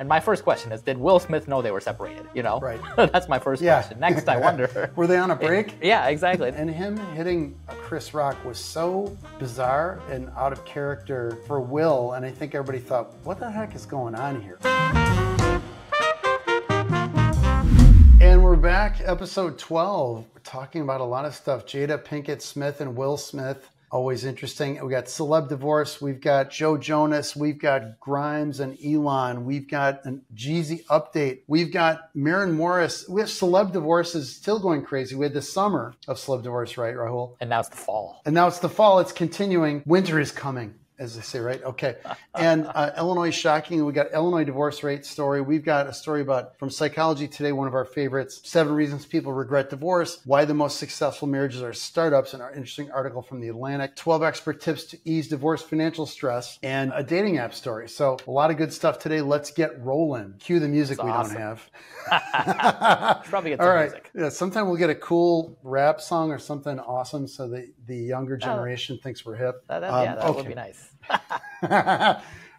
And my first question is, did Will Smith know they were separated? You know, Right. That's my first question. Next, I wonder, were they on a break? Yeah, exactly. And him hitting Chris Rock was so bizarre and out of character for Will, and I think everybody thought, what the heck is going on here? And we're back, episode 12. We're talking about a lot of stuff. Jada Pinkett-Smith and Will Smith. Always interesting. We got Celeb Divorce. We've got Joe Jonas. We've got Grimes and Elon. We've got a Jeezy update. We've got Maren Morris. We have Celeb Divorce is still going crazy. We had the summer of Celeb Divorce, right, Rahul? And now it's the fall. And now it's the fall. It's continuing. Winter is coming, as they say, right? Okay. And Illinois shocking. We got Illinois divorce rate story. We've got a story about from Psychology Today, one of our favorites, 7 reasons people regret divorce, why the most successful marriages are startups, and our interesting article from The Atlantic, 12 expert tips to ease divorce financial stress, and a dating app story. So a lot of good stuff today. Let's get rolling. Cue the music. That's awesome. We don't have. Probably get some music. Yeah, sometime we'll get a cool rap song or something awesome so the younger generation thinks we're hip. That would be nice.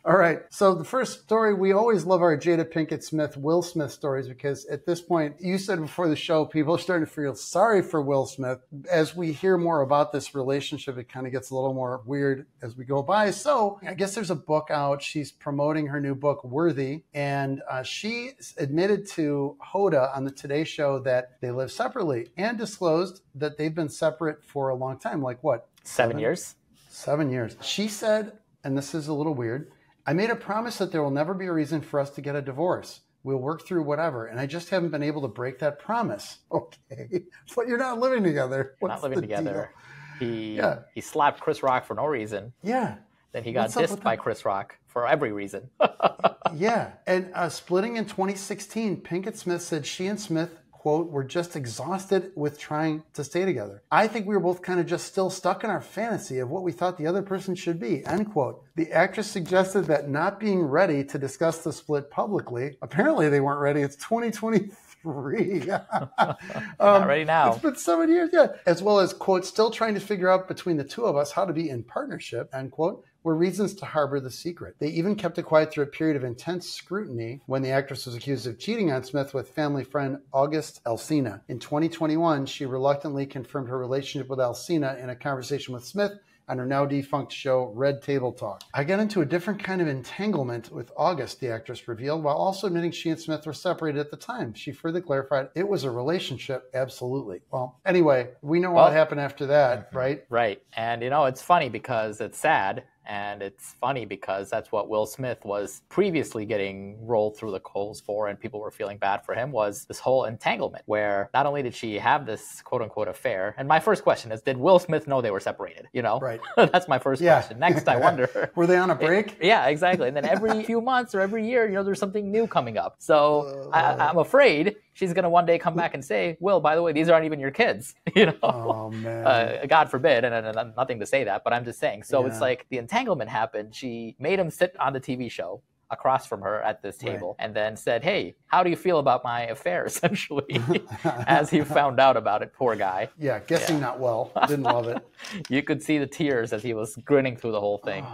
All right. So the first story, we always love our Jada Pinkett-Smith, Will Smith stories because at this point, you said before the show, people are starting to feel sorry for Will Smith. As we hear more about this relationship, it kind of gets a little more weird as we go by. So I guess there's a book out. She's promoting her new book, Worthy. And she admitted to Hoda on the Today Show that they live separately and disclosed that they've been separate for a long time. Like what? 7 years? 7 years. She said, and this is a little weird, I made a promise that there will never be a reason for us to get a divorce. We'll work through whatever. And I just haven't been able to break that promise. Okay. But you're not living together. We're not living together. He slapped Chris Rock for no reason. Yeah. Then he got dissed by Chris Rock for every reason. Yeah. And splitting in 2016, Pinkett-Smith said she and Smith, quote, we're just exhausted with trying to stay together. I think we were both kind of just still stuck in our fantasy of what we thought the other person should be, end quote. The actress suggested that not being ready to discuss the split publicly, apparently they weren't ready. It's 2023. Not ready now. It's been 7 years, yeah. As well as, quote, still trying to figure out between the two of us how to be in partnership, end quote, were reasons to harbor the secret. They even kept it quiet through a period of intense scrutiny when the actress was accused of cheating on Smith with family friend August Alsina. In 2021, she reluctantly confirmed her relationship with Alsina in a conversation with Smith on her now defunct show, Red Table Talk. I got into a different kind of entanglement with August, the actress revealed, while also admitting she and Smith were separated at the time. She further clarified it was a relationship, absolutely. Well, anyway, we know what happened after that, right? Right. And, it's funny because it's sad. And it's funny because that's what Will Smith was previously getting rolled through the coals for, and people were feeling bad for him, was this whole entanglement where not only did she have this quote-unquote affair, and my first question is, did Will Smith know they were separated? Right. That's my first question. Next, I wonder. Were they on a break? Yeah, exactly. And then every few months or every year, there's something new coming up. So I'm afraid she's going to one day come back and say, Will, by the way, these aren't even your kids. Oh, man. God forbid, and nothing to say that, but I'm just saying. So it's like the entanglement happened. She made him sit on the TV show across from her at this table and then said, hey, how do you feel about my affair, essentially, as he found out about it, poor guy. Yeah, guessing not well. Didn't love it. You could see the tears as he was grinning through the whole thing.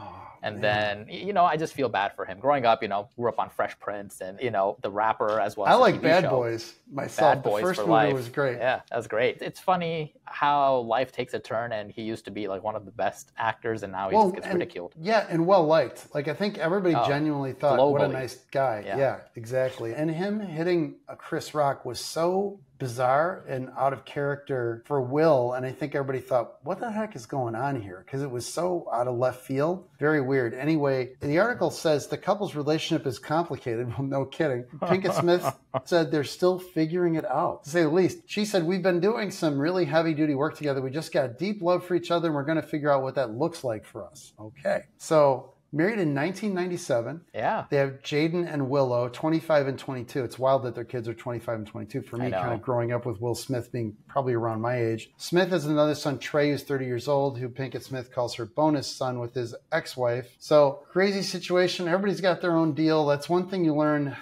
And then, I just feel bad for him. Growing up, grew up on Fresh Prince and, the rapper as well. I like Bad Boys myself. Bad Boys the first for movie life. was great. Yeah, that was great. It's funny how life takes a turn, and he used to be like one of the best actors, and now he just gets ridiculed. Yeah, and well liked. Like, I think everybody genuinely thought, globally. What a nice guy. Yeah, exactly. And him hitting Chris Rock was so bizarre and out of character for Will, and I think everybody thought, what the heck is going on here? Because it was so out of left field. Very weird. Anyway, the article says the couple's relationship is complicated. Well, no kidding. Pinkett-Smith said they're still figuring it out, to say the least. She said, we've been doing some really heavy-duty work together. We just got deep love for each other, and we're going to figure out what that looks like for us. Okay. So married in 1997. Yeah. They have Jaden and Willow, 25 and 22. It's wild that their kids are 25 and 22. For me, kind of growing up with Will Smith being probably around my age. Smith has another son, Trey, who's 30 years old, who Pinkett-Smith calls her bonus son with his ex-wife. So crazy situation. Everybody's got their own deal. That's one thing you learn,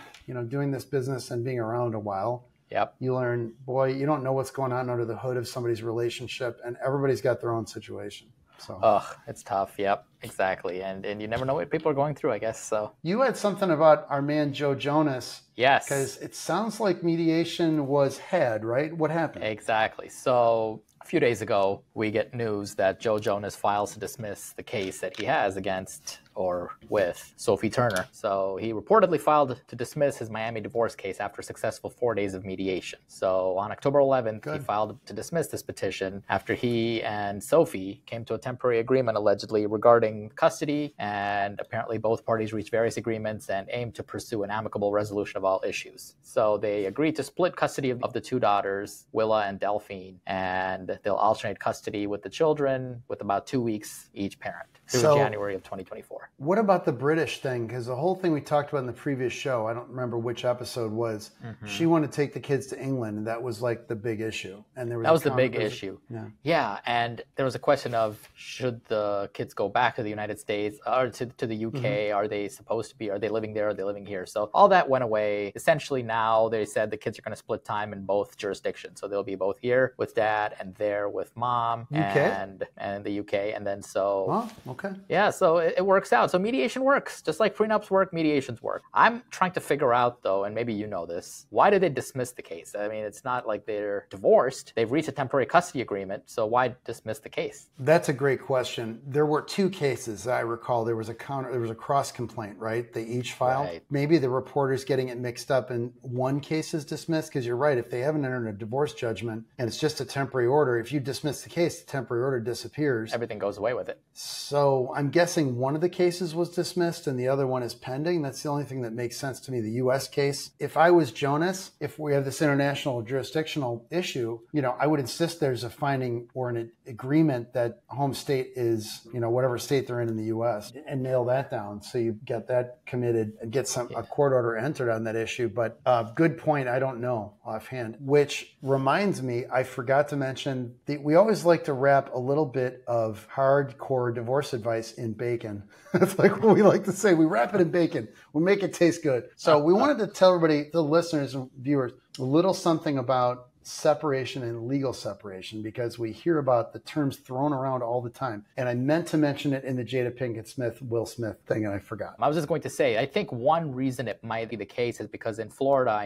doing this business and being around a while. Yep. You learn, boy, you don't know what's going on under the hood of somebody's relationship, and everybody's got their own situation. So, It's tough. Yep, exactly. And you never know what people are going through, I guess. So you had something about our man Joe Jonas. yes, Because it sounds like mediation was had, right? What happened? exactly. So a few days ago, we get news that Joe Jonas files to dismiss the case that he has against or with Sophie Turner. So he reportedly filed to dismiss his Miami divorce case after a successful 4 days of mediation. So on October 11th, he filed to dismiss this petition after he and Sophie came to a temporary agreement allegedly regarding custody, and apparently both parties reached various agreements and aimed to pursue an amicable resolution of all issues. So they agreed to split custody of the two daughters, Willa and Delphine, and they'll alternate custody with the children with about 2 weeks each parent through January of 2024. What about the British thing? Because the whole thing we talked about in the previous show, I don't remember which episode was, she wanted to take the kids to England, and that was like the big issue. And there was that was the big issue. Yeah, and there was a question of should the kids go back to the United States or to the UK? Are they supposed to be? Are they living there? Are they living here? So all that went away. Essentially now they said the kids are going to split time in both jurisdictions. So they'll be both here with dad and there with mom and the UK. And then yeah, so it works out. So mediation works. Just like prenups work, mediations work. I'm trying to figure out, though, and maybe you know this, why did they dismiss the case? I mean, it's not like they're divorced. They've reached a temporary custody agreement, so why dismiss the case? That's a great question. There were two cases, I recall. There was a cross complaint, right? They each filed. Right. Maybe the reporter's getting it mixed up and one case is dismissed, because you're right. If they haven't entered a divorce judgment and it's just a temporary order, if you dismiss the case, the temporary order disappears. Everything goes away with it. So I'm guessing one of the cases was dismissed and the other one is pending. That's the only thing that makes sense to me. The U.S. case, if I was Jonas, if we have this international jurisdictional issue, I would insist there's a finding or an agreement that home state is, whatever state they're in the U.S. and nail that down. So you get that committed and get a court order entered on that issue. But good point. I don't know offhand, which reminds me, I forgot to mention we always like to wrap a little bit of hardcore divorce advice in bacon. It's like what we like to say. We wrap it in bacon. We make it taste good. So we wanted to tell everybody, the listeners and viewers, a little something about separation and legal separation, because we hear about the terms thrown around all the time. And I meant to mention it in the Jada Pinkett-Smith, Will Smith thing, and I forgot. I was just going to say, I think one reason it might be the case is because in Florida,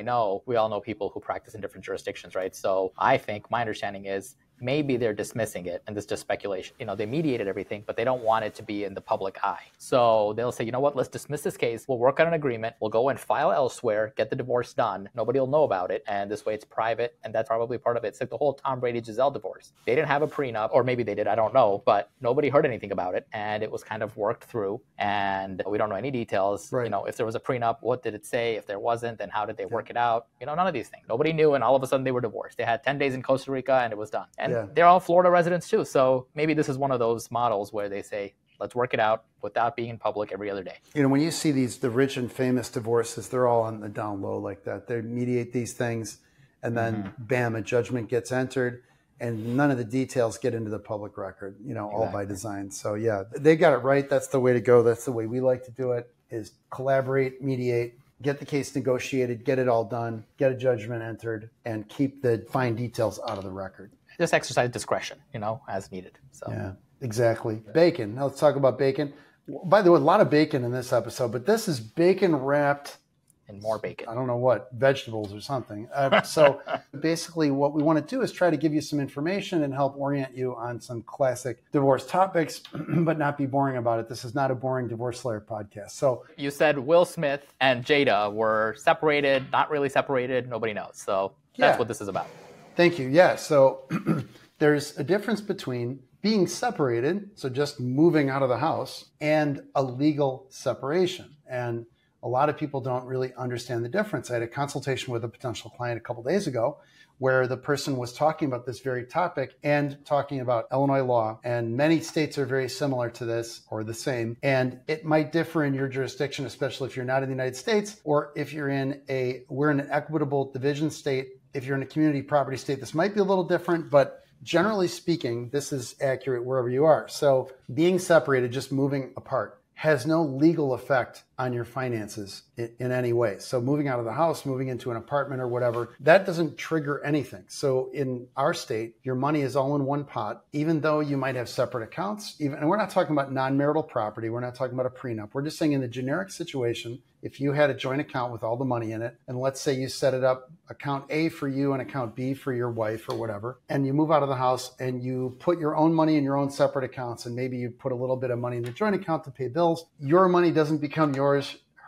we all know people who practice in different jurisdictions, right? So I think my understanding is maybe they're dismissing it, and this is just speculation. They mediated everything, but they don't want it to be in the public eye. So they'll say, you know what, let's dismiss this case. We'll work on an agreement. We'll go and file elsewhere, get the divorce done. Nobody will know about it, and this way it's private, and that's probably part of it. It's like the whole Tom Brady-Giselle divorce. They didn't have a prenup, or maybe they did, I don't know, but nobody heard anything about it, and it was kind of worked through, and we don't know any details. Right. If there was a prenup, what did it say? If there wasn't, then how did they work it out? None of these things. Nobody knew, and all of a sudden they were divorced. They had 10 days in Costa Rica, and it was done. And they're all Florida residents too. So maybe this is one of those models where they say, let's work it out without being in public every other day. When you see the rich and famous divorces, they're all on the down low like that. They mediate these things and then bam, a judgment gets entered and none of the details get into the public record, all by design. So yeah, they got it right. That's the way to go. That's the way we like to do it, is collaborate, mediate, get the case negotiated, get it all done, get a judgment entered, and keep the fine details out of the record. Just exercise discretion, as needed. So yeah, exactly. Bacon. Now let's talk about bacon. By the way, a lot of bacon in this episode, but this is bacon wrapped in more bacon. I don't know what, vegetables or something. So basically what we want to do is try to give you some information and help orient you on some classic divorce topics, but not be boring about it. This is not a boring Divorce Slayer podcast. So you said Will Smith and Jada were separated, not really separated, nobody knows. So that's what this is about. Thank you. Yeah. So there's a difference between being separated, so just moving out of the house, and a legal separation. And a lot of people don't really understand the difference. I had a consultation with a potential client a couple days ago where the person was talking about this very topic and talking about Illinois law. And many states are very similar to this or the same. And it might differ in your jurisdiction, especially if you're not in the United States, or if you're we're in an equitable division state. If you're in a community property state, this might be a little different, but generally speaking, this is accurate wherever you are. So being separated, just moving apart, has no legal effect on your finances in any way. So moving out of the house, moving into an apartment or whatever, that doesn't trigger anything. So in our state, your money is all in one pot, even though you might have separate accounts. And we're not talking about non-marital property. We're not talking about a prenup. We're just saying in the generic situation, if you had a joint account with all the money in it, and let's say you set it up, account A for you and account B for your wife or whatever, and you move out of the house and you put your own money in your own separate accounts, and maybe you put a little bit of money in the joint account to pay bills, your money doesn't become yours.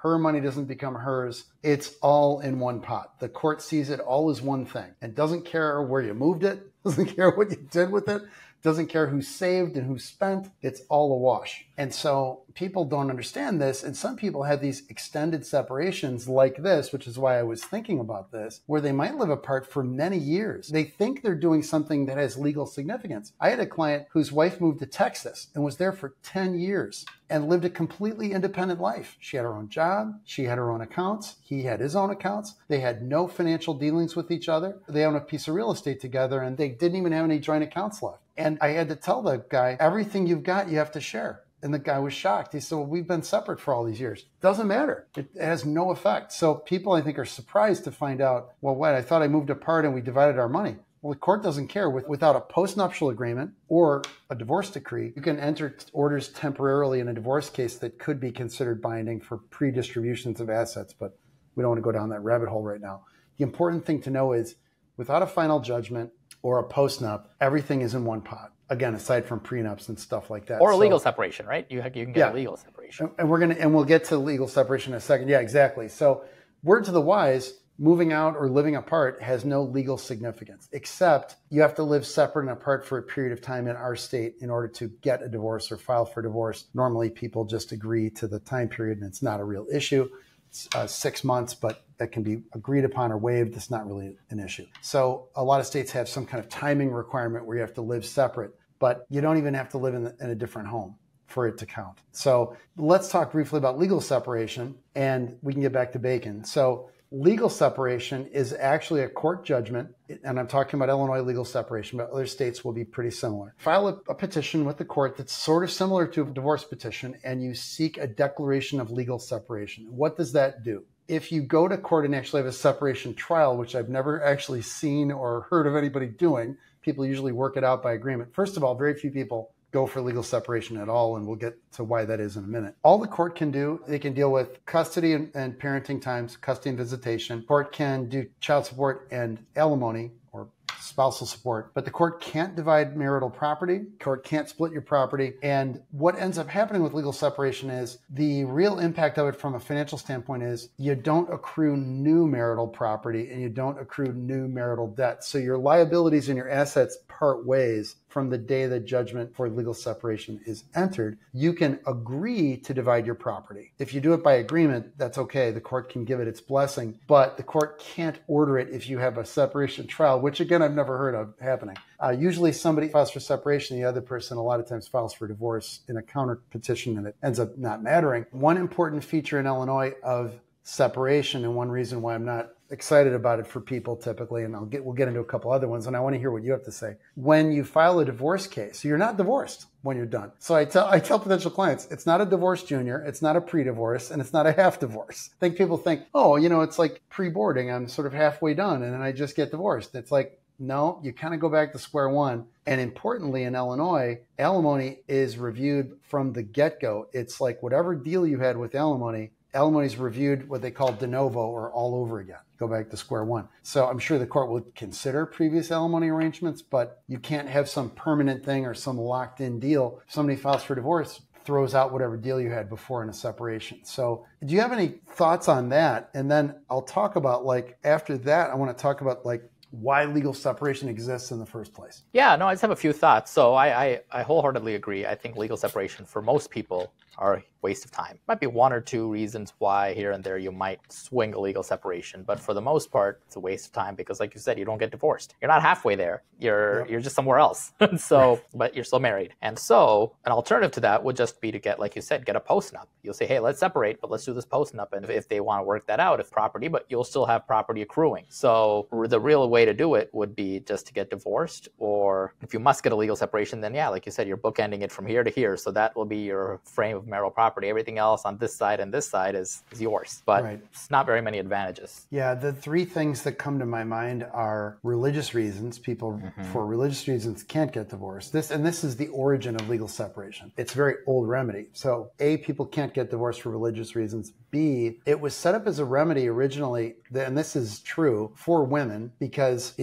Her money doesn't become hers. It's all in one pot. The court sees it all as one thing and doesn't care where you moved it, doesn't care what you did with it, doesn't care who saved and who spent. It's all a wash. And so people don't understand this. And some people have these extended separations like this, which is why I was thinking about this, where they might live apart for many years. They think they're doing something that has legal significance. I had a client whose wife moved to Texas and was there for 10 years and lived a completely independent life. She had her own job. She had her own accounts. He had his own accounts. They had no financial dealings with each other. They own a piece of real estate together, and they didn't even have any joint accounts left. And I had to tell the guy, everything you've got, you have to share. And the guy was shocked. He said, well, we've been separate for all these years. Doesn't matter. It has no effect. So people, I think, are surprised to find out, well, what? I thought I moved apart and we divided our money. Well, the court doesn't care. Without a postnuptial agreement or a divorce decree, you can enter orders temporarily in a divorce case that could be considered binding for pre-distributions of assets. But we don't want to go down that rabbit hole right now. The important thing to know is without a final judgment or a postnup, everything is in one pot. Again, aside from prenups and stuff like that. Or a legal separation, right? You can get a legal separation. And we'll get to legal separation in a second. Yeah, exactly. So word to the wise, moving out or living apart has no legal significance, except you have to live separate and apart for a period of time in our state in order to get a divorce or file for divorce. Normally people just agree to the time period and it's not a real issue. It's 6 months, but that can be agreed upon or waived. It's not really an issue. So a lot of states have some kind of timing requirement where you have to live separate, but you don't even have to live in a different home for it to count. So let's talk briefly about legal separation and we can get back to bacon. So legal separation is actually a court judgment, and I'm talking about Illinois legal separation, but other states will be pretty similar. File a petition with the court that's sort of similar to a divorce petition, and you seek a declaration of legal separation. What does that do? If you go to court and actually have a separation trial, which I've never actually seen or heard of anybody doing, people usually work it out by agreement. First of all, very few people go for legal separation at all, and we'll get to why that is in a minute. All the court can do, they can deal with custody and parenting times, custody and visitation. Court can do child support and alimony or spousal support, but the court can't divide marital property. Court can't split your property. And what ends up happening with legal separation is the real impact of it from a financial standpoint is you don't accrue new marital property and you don't accrue new marital debt. So your liabilities and your assets part ways from the day the judgment for legal separation is entered. You can agree to divide your property. If you do it by agreement, that's okay. The court can give it its blessing, but the court can't order it if you have a separation trial, which again, I've never heard of happening. Usually somebody files for separation, the other person a lot of times files for divorce in a counter petition, and it ends up not mattering. One important feature in Illinois of separation, and one reason why I'm not excited about it for people typically, and we'll get into a couple other ones, and I want to hear what you have to say. When you file a divorce case, you're not divorced when you're done. So I tell potential clients, it's not a divorce junior, it's not a pre-divorce, and it's not a half divorce. I think people think, oh, it's like pre-boarding, I'm sort of halfway done, and then I just get divorced. It's like, no, you kind of go back to square one. And importantly, in Illinois, alimony is reviewed from the get-go. It's like whatever deal you had with alimony is reviewed what they call de novo or all over again. Go back to square one. So I'm sure the court would consider previous alimony arrangements, but you can't have some permanent thing or some locked in deal. If somebody files for divorce, throws out whatever deal you had before in a separation. So do you have any thoughts on that? And then I'll talk about after that, I want to talk about why legal separation exists in the first place. Yeah, no, I just have a few thoughts. So I wholeheartedly agree. I think legal separation for most people are a waste of time. Might be one or two reasons why here and there you might swing a legal separation, but for the most part, it's a waste of time because, like you said, you don't get divorced. You're not halfway there. You're just somewhere else. But you're still married. And so an alternative to that would just be to get, like you said, get a postnup. You'll say, hey, let's separate, but let's do this postnup. And if they want to work that out, if property, but you'll still have property accruing. So the real way way to do it would be just to get divorced, or if you must get a legal separation, then yeah, like you said, you're bookending it from here to here. So that will be your frame of marital property. Everything else on this side and this side is yours. But it's not very many advantages. Yeah, the three things that come to my mind are religious reasons. People for religious reasons can't get divorced. This is the origin of legal separation. It's a very old remedy. So A, people can't get divorced for religious reasons. B, it was set up as a remedy originally, and this is true, for women, because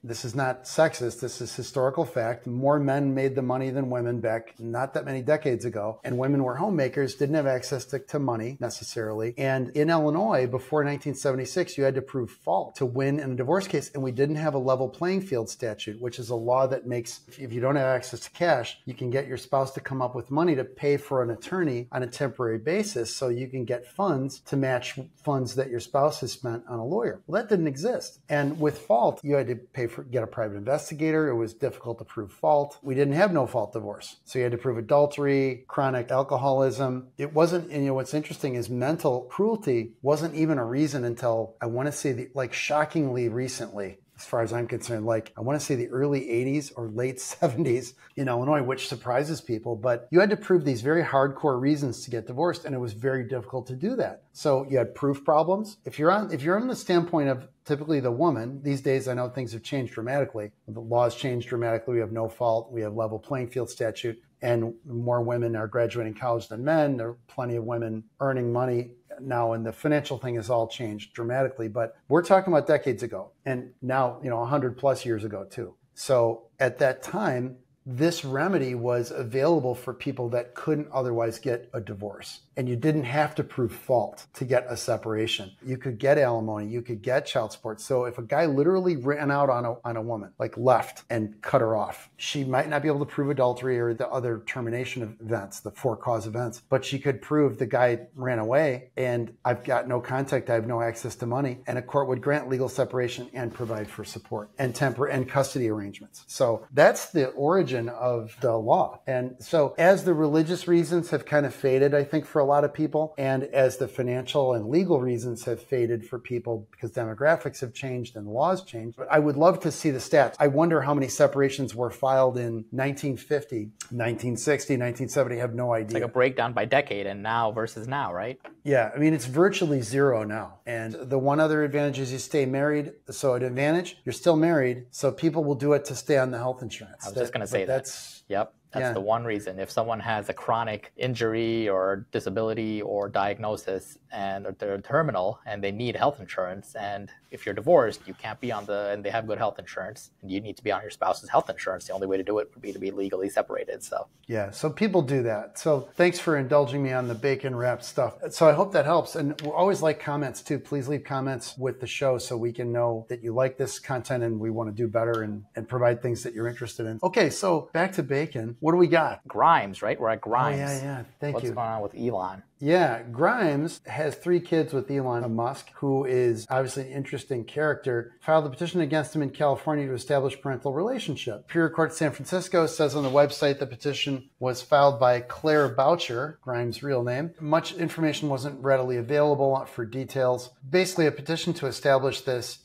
this is not sexist, this is historical fact. More men made the money than women back not that many decades ago, and women were homemakers, didn't have access to money necessarily. And in Illinois, before 1976, you had to prove fault to win in a divorce case, and we didn't have a level playing field statute, which is a law that makes, if you don't have access to cash, you can get your spouse to come up with money to pay for an attorney on a temporary basis so you can get funds to match funds that your spouse has spent on a lawyer. Well, that didn't exist. And with fault, you had to get a private investigator. It was difficult to prove fault. We didn't have no fault divorce. So you had to prove adultery, chronic alcoholism. It wasn't, and what's interesting is mental cruelty wasn't even a reason until, I want to say, shockingly recently, as far as I'm concerned, I want to say the early 80s or late 70s in Illinois, which surprises people. But you had to prove these very hardcore reasons to get divorced, and it was very difficult to do that. So you had proof problems. If you're on the standpoint of typically the woman, these days I know things have changed dramatically. The laws changed dramatically. We have no fault. We have level playing field statute, and more women are graduating college than men. There are plenty of women earning money now, and the financial thing has all changed dramatically, but we're talking about decades ago, and now, 100 plus years ago too. So at that time, this remedy was available for people that couldn't otherwise get a divorce. And you didn't have to prove fault to get a separation. You could get alimony, you could get child support. So if a guy literally ran out on a woman, left and cut her off, she might not be able to prove adultery or the other termination events, the four cause events, but she could prove the guy ran away and I've got no contact, I have no access to money, and a court would grant legal separation and provide for support and and custody arrangements. So that's the origin of the law. And so as the religious reasons have kind of faded, I think, for a lot of people, and as the financial and legal reasons have faded for people because demographics have changed and the laws changed, but I would love to see the stats. I wonder how many separations were filed in 1950, 1960, 1970. I have no idea. It's like a breakdown by decade and now versus now, right? Yeah, I mean, it's virtually zero now. And the one other advantage is you stay married. So an advantage, you're still married, so people will do it to stay on the health insurance. I was just going to say that. Yep. That's the one reason. If someone has a chronic injury or disability or diagnosis and they're terminal and they need health insurance, and if you're divorced, you can't be and they have good health insurance, and you need to be on your spouse's health insurance. The only way to do it would be to be legally separated. So yeah, so people do that. So thanks for indulging me on the bacon wrap stuff. So I hope that helps. And we always like comments too. Please leave comments with the show so we can know that you like this content and we want to do better and provide things that you're interested in. Okay, so back to bacon. What do we got? Grimes, right? We're at Grimes. Oh, yeah. Thank you. What's going on with Elon? Yeah, Grimes has 3 kids with Elon Musk, who is obviously an interesting character. Filed a petition against him in California to establish parental relationship. Superior Court San Francisco says on the website the petition was filed by Claire Boucher, Grimes' real name. Much information wasn't readily available for details. Basically, a petition to establish this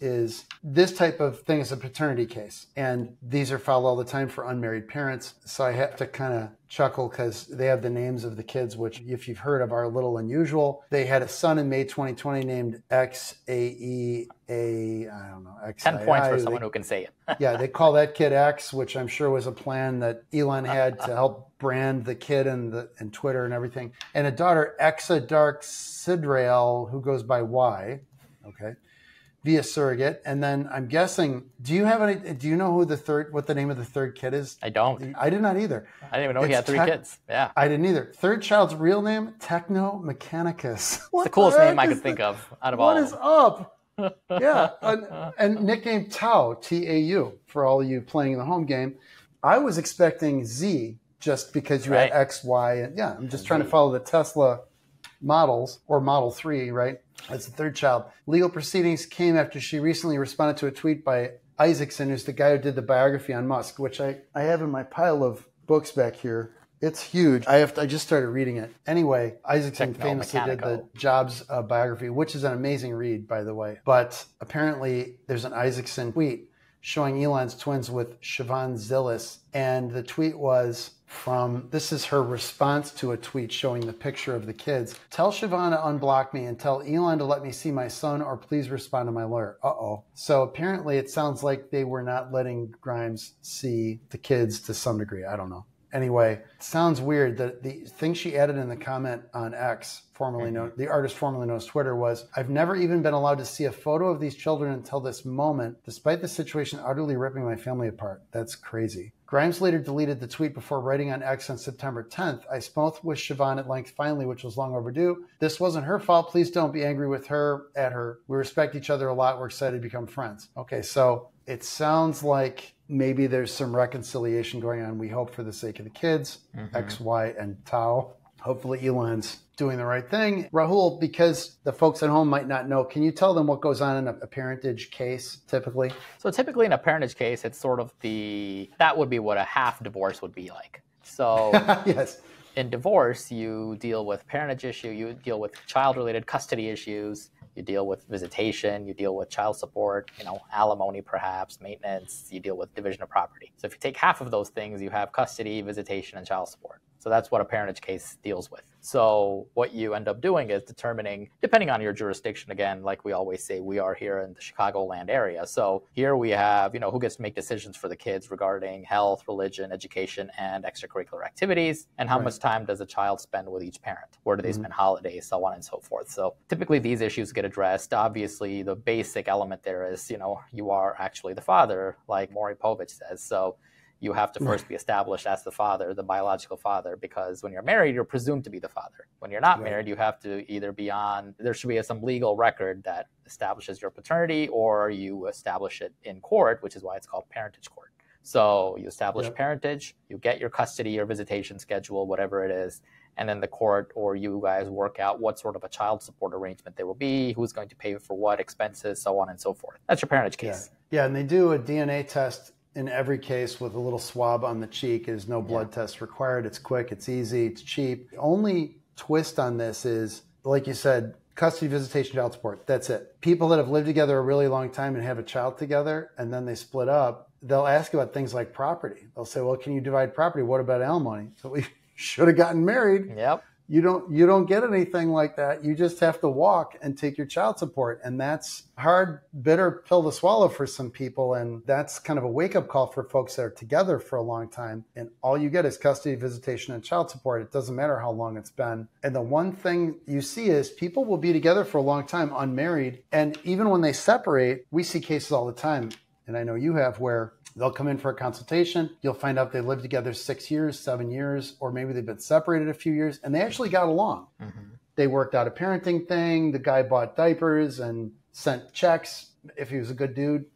type of thing is a paternity case. And these are filed all the time for unmarried parents. So I have to kind of chuckle because they have the names of the kids, which if you've heard of are a little unusual. They had a son in May 2020 named XAEA, I don't know, XII. 10 points for someone who can say it. Yeah, they call that kid X, which I'm sure was a plan that Elon had to help brand the kid and Twitter and everything. And a daughter, Exa Dark Sidrael, who goes by Y. Okay. Via surrogate. And then I'm guessing, do you know what the name of the third kid is? I don't. I did not either. I didn't even know he had 3 kids. Yeah. I didn't either. Third child's real name, Techno Mechanicus. It's the coolest name I could think of out of all. What is up? Yeah. And nicknamed Tau, T-A-U, for all of you playing the home game. I was expecting Z just because you had X, Y, and yeah, I'm just trying to follow the Tesla models, or Model 3, right? That's the third child. Legal proceedings came after she recently responded to a tweet by Isaacson, who's the guy who did the biography on Musk, which I have in my pile of books back here. It's huge. I just started reading it. Anyway, Isaacson famously did the Jobs biography, which is an amazing read, by the way. But apparently there's an Isaacson tweet showing Elon's twins with Siobhan Zillis. And the tweet was this is her response to a tweet showing the picture of the kids. Tell Siobhan to unblock me and tell Elon to let me see my son, or please respond to my lawyer. Uh-oh. So apparently it sounds like they were not letting Grimes see the kids to some degree. I don't know. Anyway, it sounds weird. The thing she added in the comment on X, formerly known, the artist formerly known as Twitter, was, I've never even been allowed to see a photo of these children until this moment, despite the situation utterly ripping my family apart. That's crazy. Grimes later deleted the tweet before writing on X on September 10th, I spoke with Siobhan at length finally, which was long overdue. This wasn't her fault. Please don't be angry with her, at her. We respect each other a lot. We're excited to become friends. Okay, so it sounds like maybe there's some reconciliation going on. We hope for the sake of the kids, X, Y, and Tau. Hopefully Elon's doing the right thing. Rahul, because the folks at home might not know, can you tell them what goes on in a parentage case typically? So typically in a parentage case, it's sort of that would be what a half divorce would be like. So yes. In divorce, you deal with parentage issue, you deal with child-related custody issues, you deal with visitation, you deal with child support, alimony perhaps, maintenance, you deal with division of property. So if you take half of those things, you have custody, visitation, and child support. So that's what a parentage case deals with. So what you end up doing is determining, depending on your jurisdiction, again, like we always say, we are here in the Chicagoland area. So here we have, who gets to make decisions for the kids regarding health, religion, education, and extracurricular activities, and how much time does a child spend with each parent? Where do they spend holidays, so on and so forth. So typically these issues get addressed. Obviously, the basic element there is, you are actually the father, like Maury Povich says. So you have to first be established as the father, the biological father, because when you're married, you're presumed to be the father. When you're not married, you have to either be there should be some legal record that establishes your paternity, or you establish it in court, which is why it's called parentage court. So you establish parentage, you get your custody or visitation schedule, whatever it is, and then the court or you guys work out what sort of a child support arrangement there will be, who's going to pay for what expenses, so on and so forth. That's your parentage case. Yeah, and they do a DNA test in every case with a little swab on the cheek. There's no blood test required. It's quick, it's easy, it's cheap. The only twist on this is, like you said, custody, visitation, child support. That's it. People that have lived together a really long time and have a child together and then they split up, they'll ask about things like property. They'll say, well, can you divide property? What about alimony? So we should have gotten married. Yep. You don't get anything like that. You just have to walk and take your child support. And that's a hard, bitter pill to swallow for some people. And that's kind of a wake-up call for folks that are together for a long time. And all you get is custody, visitation, and child support. It doesn't matter how long it's been. And the one thing you see is people will be together for a long time, unmarried. And even when they separate, we see cases all the time, and I know you have, where they'll come in for a consultation. You'll find out they lived together 6 years, 7 years, or maybe they've been separated a few years, and they actually got along. They worked out a parenting thing. The guy bought diapers and sent checks, if he was a good dude,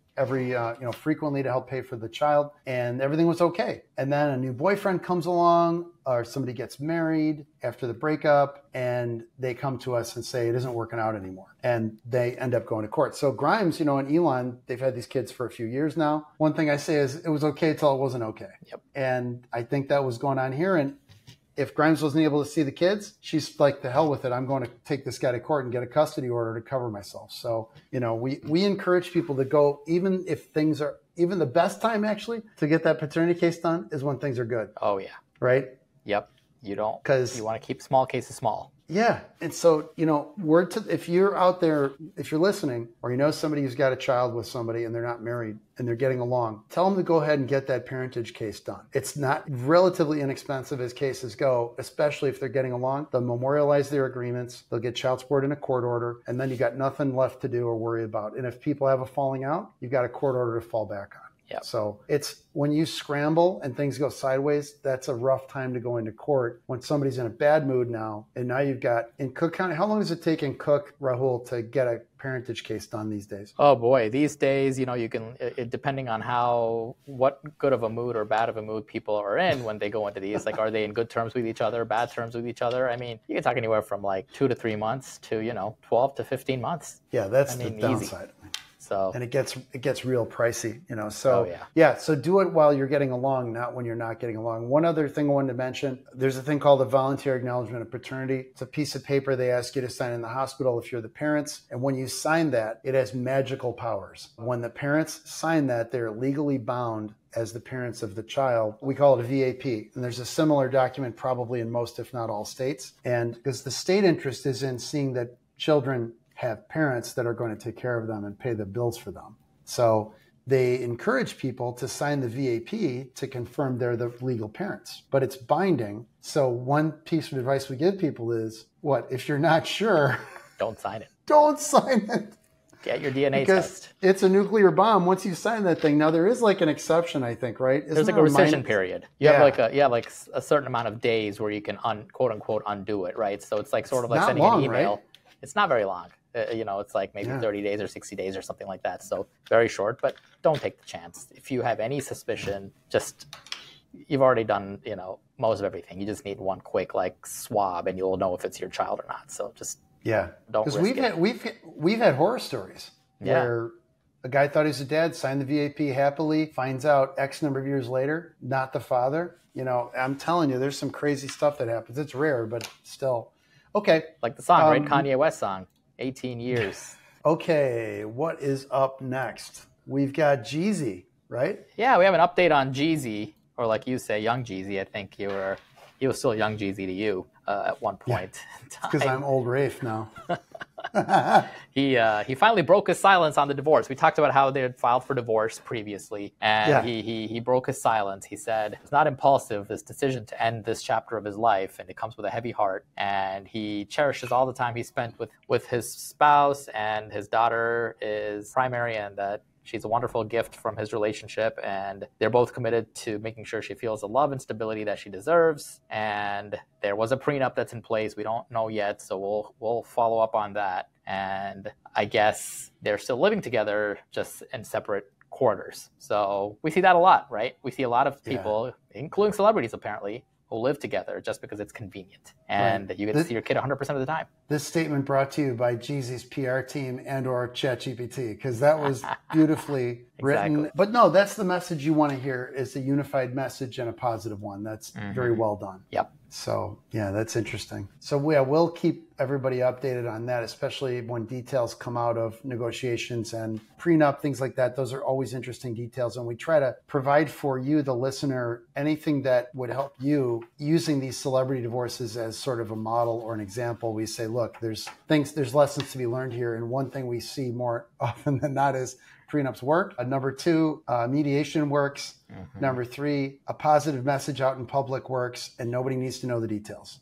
frequently to help pay for the child, and everything was okay. And then a new boyfriend comes along, or somebody gets married after the breakup, and they come to us and say it isn't working out anymore, and they end up going to court. So Grimes, and Elon, they've had these kids for a few years now. One thing I say is it was okay till it wasn't okay. Yep. And I think that was going on here. And if Grimes wasn't able to see the kids, she's like, the hell with it. I'm going to take this guy to court and get a custody order to cover myself. So, we encourage people to go, even if things are, even the best time actually to get that paternity case done is when things are good. Oh, yeah. Right? Yep. You want to keep small cases small. Yeah. And so, if you're out there, if you're listening, or somebody who's got a child with somebody and they're not married and they're getting along, tell them to go ahead and get that parentage case done. It's not relatively inexpensive as cases go, especially if they're getting along. They'll memorialize their agreements. They'll get child support in a court order, and then you got nothing left to do or worry about. And if people have a falling out, you've got a court order to fall back on. Yep. So it's when you scramble and things go sideways, that's a rough time to go into court when somebody's in a bad mood now. And now you've got, in Cook County, how long does it take in Cook, Rahul, to get a parentage case done these days? Oh boy, these days, you can, depending on what good of a mood or bad of a mood people are in when they go into these, like, are they in good terms with each other, bad terms with each other? I mean, you can talk anywhere from like 2 to 3 months to, 12 to 15 months. Yeah, that's the downside. Easy. So and it gets real pricey, you know. So yeah. So do it while you're getting along, not when you're not getting along. One other thing I wanted to mention: there's a thing called a voluntary acknowledgement of paternity. It's a piece of paper they ask you to sign in the hospital if you're the parents, and when you sign that, it has magical powers. When the parents sign that, they're legally bound as the parents of the child. We call it a VAP. And there's a similar document probably in most, if not all, states. And because the state interest is in seeing that children have parents that are going to take care of them and pay the bills for them. So they encourage people to sign the VAP to confirm they're the legal parents, but it's binding. So one piece of advice we give people is, if you're not sure, don't sign it. Don't sign it. Get your DNA because test. It's a nuclear bomb once you sign that thing. Now there is like an exception, I think, right? There's like a rescission period. You have like a certain amount of days where you can quote unquote undo it, right? So it's like sort of like sending an email. Right? It's not very long. It's like maybe 30 days or 60 days or something like that. So very short, but don't take the chance. If you have any suspicion, you've already done, most of everything. You just need one quick like swab and you'll know if it's your child or not. So just don't risk it. We've had horror stories where a guy thought he was a dad, signed the VAP happily, finds out X number of years later, not the father. I'm telling you, there's some crazy stuff that happens. It's rare, but still. Okay. Like the song, right? Kanye West song, 18 years. Okay, what is up next? We've got Jeezy, right? Yeah, we have an update on Jeezy, or like you say, young Jeezy. I think he was still young Jeezy to you at one point. Because I'm old Rafe now. He finally broke his silence on the divorce. We talked about how they had filed for divorce previously, and he broke his silence. He said it's not impulsive, this decision to end this chapter of his life, and it comes with a heavy heart. And he cherishes all the time he spent with his spouse, and his daughter is primary, and that she's a wonderful gift from his relationship, and they're both committed to making sure she feels the love and stability that she deserves. And there was a prenup that's in place. We don't know yet, so we'll follow up on that. And I guess they're still living together, just in separate quarters. So we see that a lot, right? We see a lot of people, including celebrities apparently, who live together just because it's convenient. And you get to see your kid 100% of the time. This statement brought to you by Jeezy's PR team and or ChatGPT, because that was beautifully written. But no, that's the message you want to hear, is a unified message and a positive one. That's very well done. Yep. So, that's interesting. So, we'll keep everybody updated on that, especially when details come out of negotiations and prenup, things like that. Those are always interesting details. And we try to provide for you, the listener, anything that would help you using these celebrity divorces as sort of a model or an example. We say, look, there's lessons to be learned here. And one thing we see more often than not is prenups work. Number two, mediation works. Number three, a positive message out in public works, and nobody needs to know the details.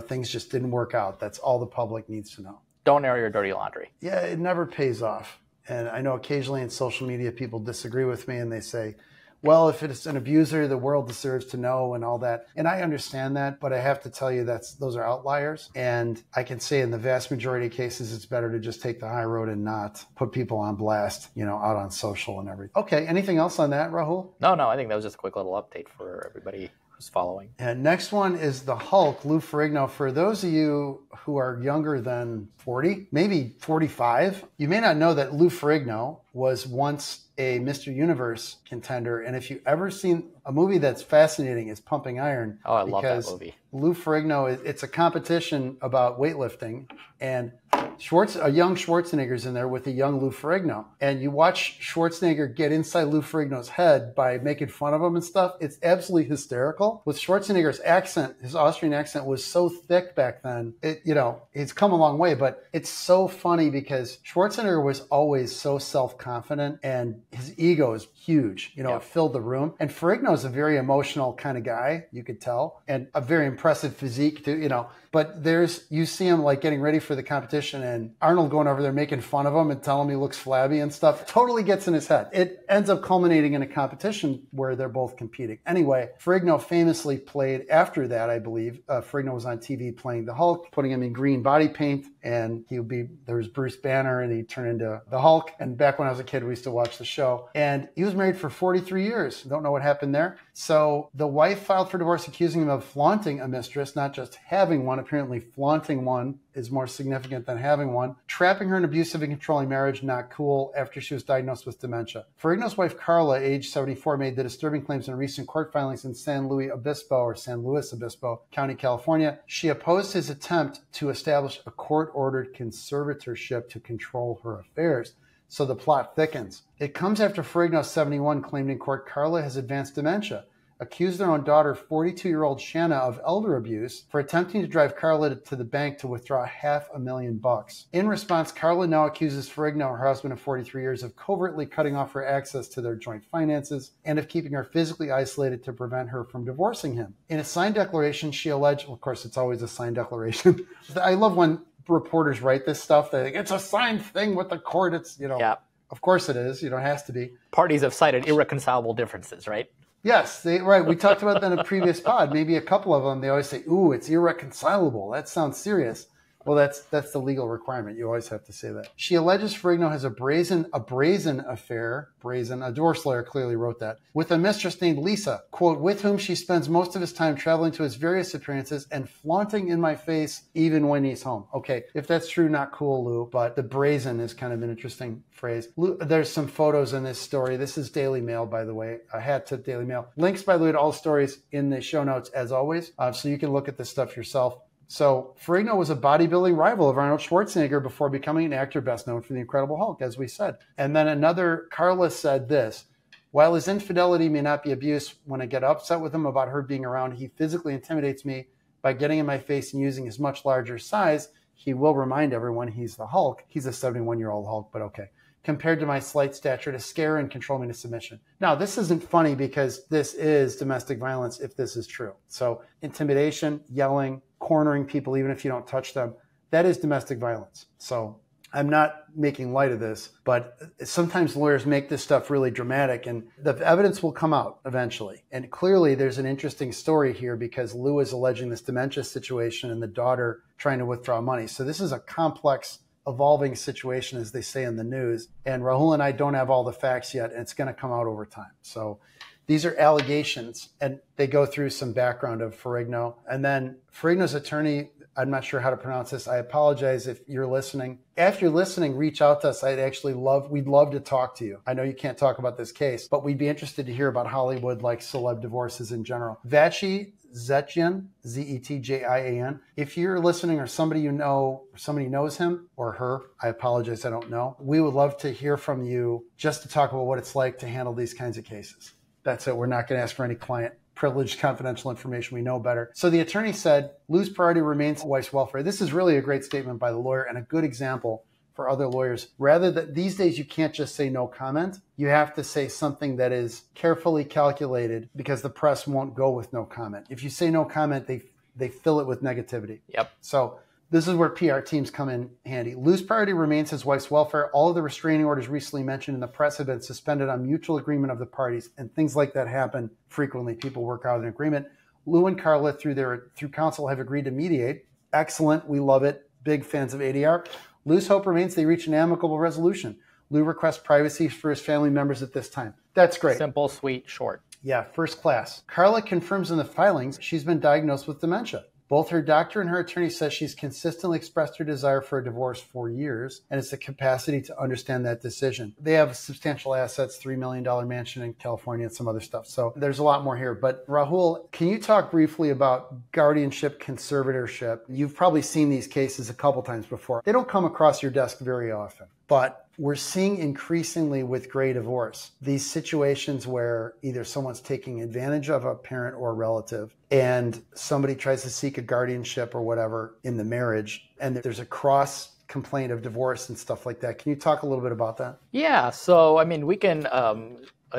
Things just didn't work out. That's all the public needs to know. Don't air your dirty laundry. Yeah, it never pays off. And I know occasionally in social media, people disagree with me and they say, well, if it's an abuser, the world deserves to know and all that. And I understand that, but I have to tell you those are outliers. And I can say in the vast majority of cases, it's better to just take the high road and not put people on blast, out on social and everything. Okay, anything else on that, Rahul? No, I think that was just a quick little update for everybody who's following. And next one is the Hulk, Lou Ferrigno. For those of you who are younger than 40, maybe 45, you may not know that Lou Ferrigno was once a Mr. Universe contender. And if you've ever seen a movie that's fascinating, is Pumping Iron. Oh, I love that movie. Lou Ferrigno, it's a competition about weightlifting, and a young Schwarzenegger's in there with a young Lou Ferrigno. And you watch Schwarzenegger get inside Lou Ferrigno's head by making fun of him and stuff. It's absolutely hysterical. With Schwarzenegger's accent, his Austrian accent was so thick back then. It's come a long way, but it's so funny because Schwarzenegger was always so self-confident and his ego is huge. It filled the room. And Ferrigno is a very emotional kind of guy, you could tell, and a very impressive physique too, But you see him like getting ready for the competition and Arnold going over there making fun of him and telling him he looks flabby and stuff. Totally gets in his head. It ends up culminating in a competition where they're both competing. Anyway, Ferrigno famously played after that, I believe. Ferrigno was on TV playing the Hulk, putting him in green body paint, and there was Bruce Banner and he turned into the Hulk. And back when I was a kid, we used to watch the show. And he was married for 43 years. Don't know what happened there. So the wife filed for divorce accusing him of flaunting a mistress, not just having one. Apparently flaunting one is more significant than having one. Trapping her in abusive and controlling marriage, not cool, after she was diagnosed with dementia. Ferrigno's wife Carla, age 74, made the disturbing claims in recent court filings in San Luis Obispo County, California. She opposed his attempt to establish a court-ordered conservatorship to control her affairs. So the plot thickens. It comes after Ferrigno, 71, claimed in court Carla has advanced dementia, accused their own daughter, 42-year-old Shanna, of elder abuse for attempting to drive Carla to the bank to withdraw $500,000. In response, Carla now accuses Ferrigno, her husband of 43 years, of covertly cutting off her access to their joint finances and of keeping her physically isolated to prevent her from divorcing him. In a signed declaration, she alleged, well, of course, it's always a signed declaration. I love when reporters write this stuff. They think it's a signed thing with the court. It's, Yeah. Of course it is. It has to be. Parties have cited irreconcilable differences, right? Yes, right. We talked about that in a previous pod. Maybe a couple of them, they always say, ooh, it's irreconcilable. That sounds serious. Well, that's the legal requirement. You always have to say that. She alleges Ferrigno has a brazen affair, a divorce lawyer clearly wrote that, with a mistress named Lisa, quote, with whom she spends most of his time traveling to his various appearances and flaunting in my face even when he's home. Okay, if that's true, not cool, Lou, but the brazen is kind of an interesting phrase. Lou, there's some photos in this story. This is Daily Mail, by the way, a hat tip Daily Mail. Links, by the way, to all stories in the show notes, as always, so you can look at this stuff yourself. So Ferrigno was a bodybuilding rival of Arnold Schwarzenegger before becoming an actor best known for The Incredible Hulk, as we said. And then Carla said this, while his infidelity may not be abuse, when I get upset with him about her being around, he physically intimidates me by getting in my face and using his much larger size. He will remind everyone he's the Hulk. He's a 71-year-old Hulk, but okay. Compared to my slight stature, to scare and control me to submission. Now, this isn't funny because this is domestic violence if this is true. So intimidation, yelling, cornering people even if you don't touch them, that is domestic violence. So I'm not making light of this, but sometimes lawyers make this stuff really dramatic and the evidence will come out eventually. And clearly there's an interesting story here because Lou is alleging this dementia situation and the daughter trying to withdraw money. So this is a complex, evolving situation, as they say in the news. And Rahul and I don't have all the facts yet, and it's going to come out over time. So these are allegations, and they go through some background of Ferrigno. And then Ferrigno's attorney, I'm not sure how to pronounce this. I apologize if you're listening. After you're listening, reach out to us. We'd love to talk to you. I know you can't talk about this case, but we'd be interested to hear about Hollywood, like celeb divorces in general. Vachi Zetjian, Zetjian. If you're listening or somebody you know, or somebody knows him or her, I apologize, I don't know. We would love to hear from you just to talk about what it's like to handle these kinds of cases. That's it. We're not going to ask for any client privileged confidential information. We know better. So the attorney said, Lou's priority remains wife's welfare. This is really a great statement by the lawyer and a good example for other lawyers. Rather that these days you can't just say no comment. You have to say something that is carefully calculated because the press won't go with no comment. If you say no comment, they fill it with negativity. Yep. So this is where PR teams come in handy. Lou's priority remains his wife's welfare. All of the restraining orders recently mentioned in the press have been suspended on mutual agreement of the parties, and things like that happen frequently. People work out an agreement. Lou and Carla, through counsel, have agreed to mediate. Excellent. We love it. Big fans of ADR. Lou's hope remains they reach an amicable resolution. Lou requests privacy for his family members at this time. That's great. Simple, sweet, short. Yeah, first class. Carla confirms in the filings she's been diagnosed with dementia. Both her doctor and her attorney says she's consistently expressed her desire for a divorce for years and it's the capacity to understand that decision. They have substantial assets, $3 million mansion in California and some other stuff. So there's a lot more here. But Rahul, can you talk briefly about guardianship, conservatorship? You've probably seen these cases a couple times before. They don't come across your desk very often, but we're seeing increasingly with gray divorce, these situations where either someone's taking advantage of a parent or a relative and somebody tries to seek a guardianship or whatever in the marriage, and there's a cross complaint of divorce and stuff like that. Can you talk a little bit about that? Yeah, so I mean, we can,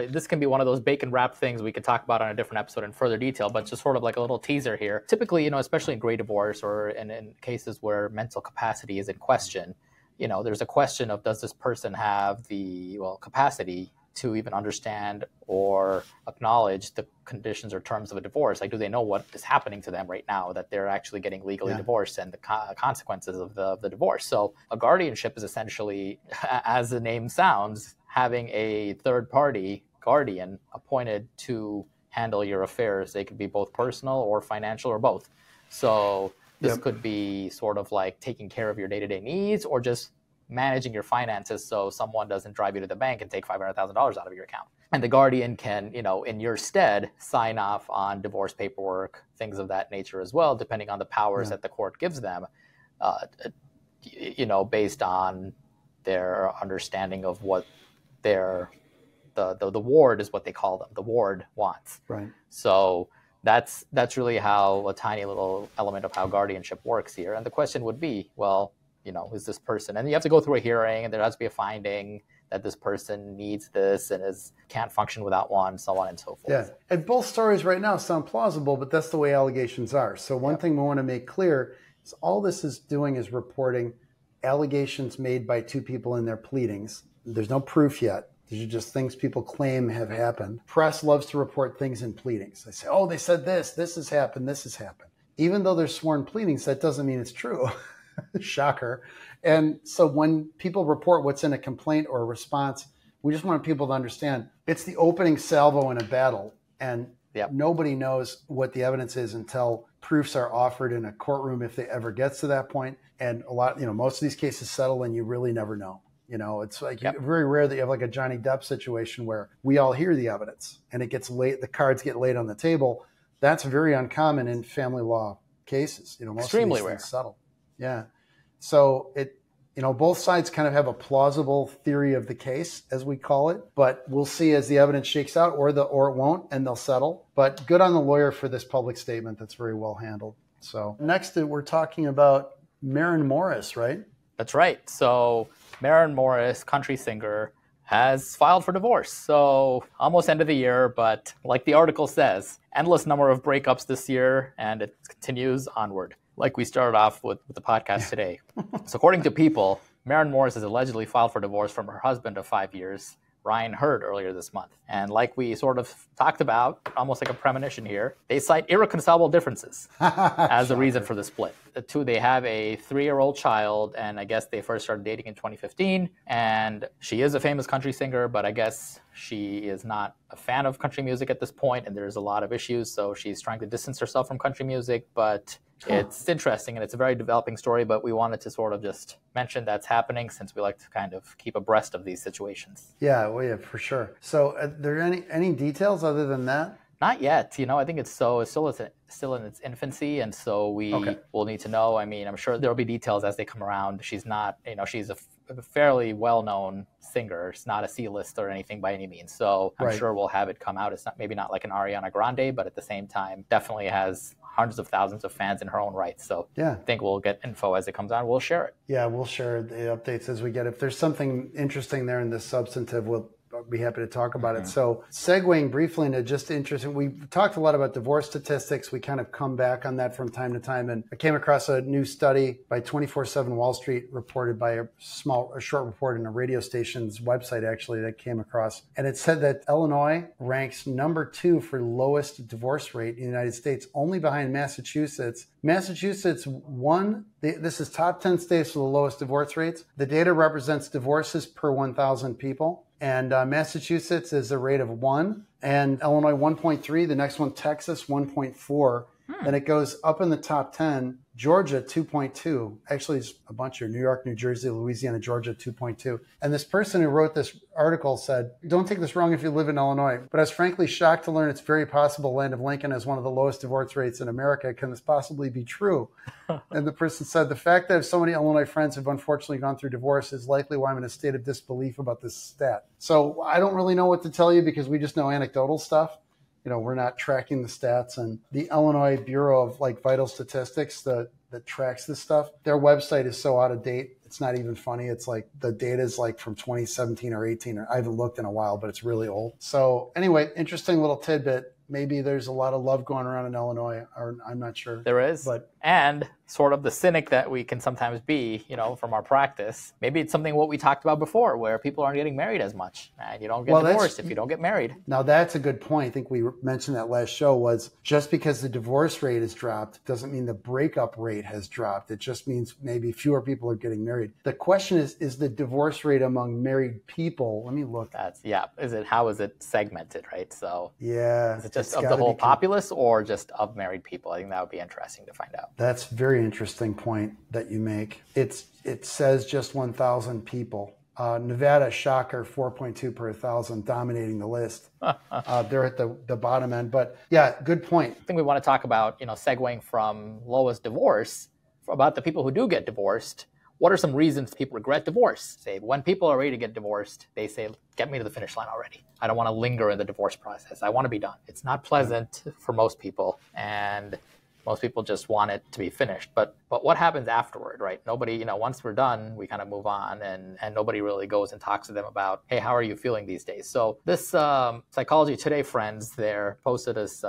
this can be one of those bacon wrap things we could talk about on a different episode in further detail, but just sort of like a little teaser here. Typically, especially in gray divorce or in cases where mental capacity is in question, there's a question of does this person have the capacity to even understand or acknowledge the conditions or terms of a divorce? Like, do they know what is happening to them right now, that they're actually getting legally divorced and the consequences of the divorce? So a guardianship is essentially, as the name sounds, having a third party guardian appointed to handle your affairs. They could be both personal or financial or both. So this could be sort of like taking care of your day-to-day needs or just managing your finances so someone doesn't drive you to the bank and take $500,000 out of your account. And the guardian can, in your stead, sign off on divorce paperwork, things of that nature as well, depending on the powers that the court gives them, based on their understanding of what the ward is what they call them. The ward wants. Right. So that's really how a tiny little element of how guardianship works here. And the question would be, well, is this person, and you have to go through a hearing and there has to be a finding that this person needs this and can't function without one, so on and so forth. Yeah, and both stories right now sound plausible, but that's the way allegations are. So one thing we want to make clear is all this is doing is reporting allegations made by two people in their pleadings. There's no proof yet. These are just things people claim have happened. Press loves to report things in pleadings. They say, oh, they said this has happened, this has happened. Even though they're sworn pleadings, that doesn't mean it's true. Shocker. And so when people report what's in a complaint or a response, we just want people to understand it's the opening salvo in a battle. And nobody knows what the evidence is until proofs are offered in a courtroom, if they ever gets to that point. And most of these cases settle and you really never know. It's like very rare that you have like a Johnny Depp situation where we all hear the evidence and it gets late, the cards get laid on the table. That's very uncommon in family law cases. Most extremely of these rare. Things settle. Yeah. So both sides kind of have a plausible theory of the case, as we call it, but we'll see as the evidence shakes out or it won't, and they'll settle. But good on the lawyer for this public statement. That's very well handled. So next we're talking about Maren Morris, right? That's right. So Maren Morris, country singer, has filed for divorce. So almost end of the year, but like the article says, endless number of breakups this year, and it continues onward. Like we started off with the podcast today. So according to People, Maren Morris has allegedly filed for divorce from her husband of 5 years, Ryan Hurd, earlier this month. And like we sort of talked about, almost like a premonition here, they cite irreconcilable differences as the reason for the split. They have a 3-year-old child, and I guess they first started dating in 2015. And she is a famous country singer, but I guess she is not a fan of country music at this point, and there's a lot of issues, so she's trying to distance herself from country music, but it's interesting, and it's a very developing story, but we wanted to sort of just mention that's happening since we like to kind of keep abreast of these situations. Yeah, for sure. So are there any details other than that? Not yet. I think it's still in its infancy, and so we will need to know. I mean, I'm sure there'll be details as they come around. She's not, she's a fairly well-known singer. It's not a C-list or anything by any means. So I'm sure we'll have it come out. It's maybe not like an Ariana Grande, but at the same time, definitely has hundreds of thousands of fans in her own right. So I think we'll get info as it comes on. We'll share it. Yeah, we'll share the updates as we get. If there's something interesting there in this substantive, we'll be happy to talk about it. So segueing briefly into just interesting, we've talked a lot about divorce statistics. We kind of come back on that from time to time. And I came across a new study by 24/7 Wall Street reported by a short report in a radio station's website, actually, that came across. And it said that Illinois ranks number 2 for lowest divorce rate in the United States, only behind Massachusetts. Massachusetts won. This is top 10 states with the lowest divorce rates. The data represents divorces per 1,000 people. And Massachusetts is a rate of 1, and Illinois 1.3. The next one, Texas, 1.4. Then it goes up in the top 10. Georgia, 2.2. Actually, it's a bunch here. New York, New Jersey, Louisiana, Georgia, 2.2. And this person who wrote this article said, don't take this wrong if you live in Illinois, but I was frankly shocked to learn it's very possible land of Lincoln has one of the lowest divorce rates in America. Can this possibly be true? And the person said, the fact that I have so many Illinois friends who've unfortunately gone through divorce is likely why I'm in a state of disbelief about this stat. So I don't really know what to tell you because we just know anecdotal stuff. We're not tracking the stats, and the Illinois Bureau of Vital Statistics that tracks this stuff, their website is so out of date. It's not even funny. It's like the data is from 2017 or 18, or I haven't looked in a while, but it's really old. So anyway, interesting little tidbit. Maybe there's a lot of love going around in Illinois, or I'm not sure. There is. But And sort of the cynic that we can sometimes be, from our practice, maybe it's something what we talked about before, where people aren't getting married as much, and you don't get divorced if you don't get married. Now that's a good point. I think we mentioned that last show, was just because the divorce rate has dropped doesn't mean the breakup rate has dropped. It just means maybe fewer people are getting married. The question is the divorce rate among married people? Let me look. How is it segmented, right? So is it just of the whole populace or just of married people? I think that would be interesting to find out. That's a very interesting point that you make. It says just 1,000 people. Nevada, shocker, 4.2 per 1,000, dominating the list. They're at the bottom end. But yeah, good point. I think we want to talk about, segueing from lowest divorce, about the people who do get divorced. What are some reasons people regret divorce? Say, when people are ready to get divorced, they say, get me to the finish line already. I don't want to linger in the divorce process. I want to be done. It's not pleasant for most people, and most people just want it to be finished. But what happens afterward, right? Nobody, once we're done, we kind of move on, and nobody really goes and talks to them about, hey, how are you feeling these days? So this Psychology Today friends there posted this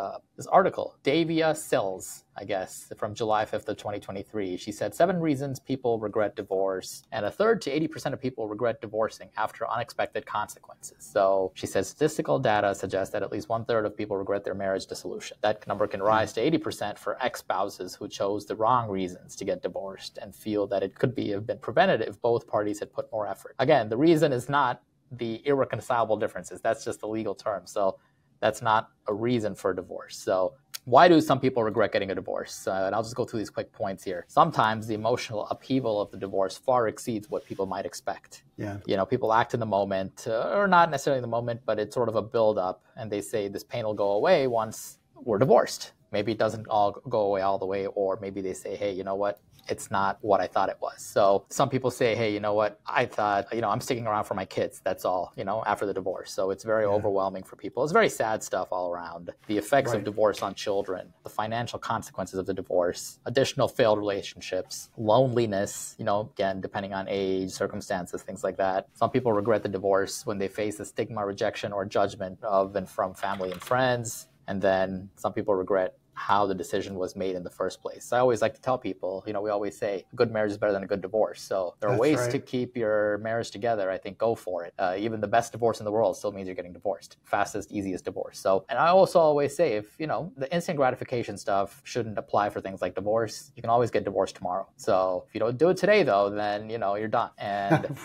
article, Davia Sills, I guess, from July 5th of 2023. She said 7 reasons people regret divorce, and 1/3 to 80% of people regret divorcing after unexpected consequences. So she says statistical data suggests that at least 1/3 of people regret their marriage dissolution. That number can rise to 80% for ex-spouses who chose the wrong reasons to get divorced and feel that it could have been prevented if both parties had put more effort. Again, the reason is not the irreconcilable differences. That's just a legal term. So that's not a reason for divorce. So why do some people regret getting a divorce? And I'll just go through these quick points here. Sometimes the emotional upheaval of the divorce far exceeds what people might expect. Yeah. People act in the moment, or not necessarily in the moment, but it's sort of a build-up, and they say this pain will go away once we're divorced. Maybe it doesn't all go away all the way, or maybe they say, hey, you know what? It's not what I thought it was. So some people say, hey, you know what? I thought, I'm sticking around for my kids. That's all, after the divorce. So it's very overwhelming for people. It's very sad stuff all around. The effects of divorce on children, the financial consequences of the divorce, additional failed relationships, loneliness, again, depending on age, circumstances, things like that. Some people regret the divorce when they face the stigma, rejection, or judgment of and from family and friends. And then some people regret how the decision was made in the first place. I always like to tell people, we always say a good marriage is better than a good divorce. So there are ways to keep your marriage together. I think go for it. Even the best divorce in the world still means you're getting divorced. Fastest, easiest divorce. So, and I also always say, if, the instant gratification stuff shouldn't apply for things like divorce, you can always get divorced tomorrow. So if you don't do it today though, then, you're done. And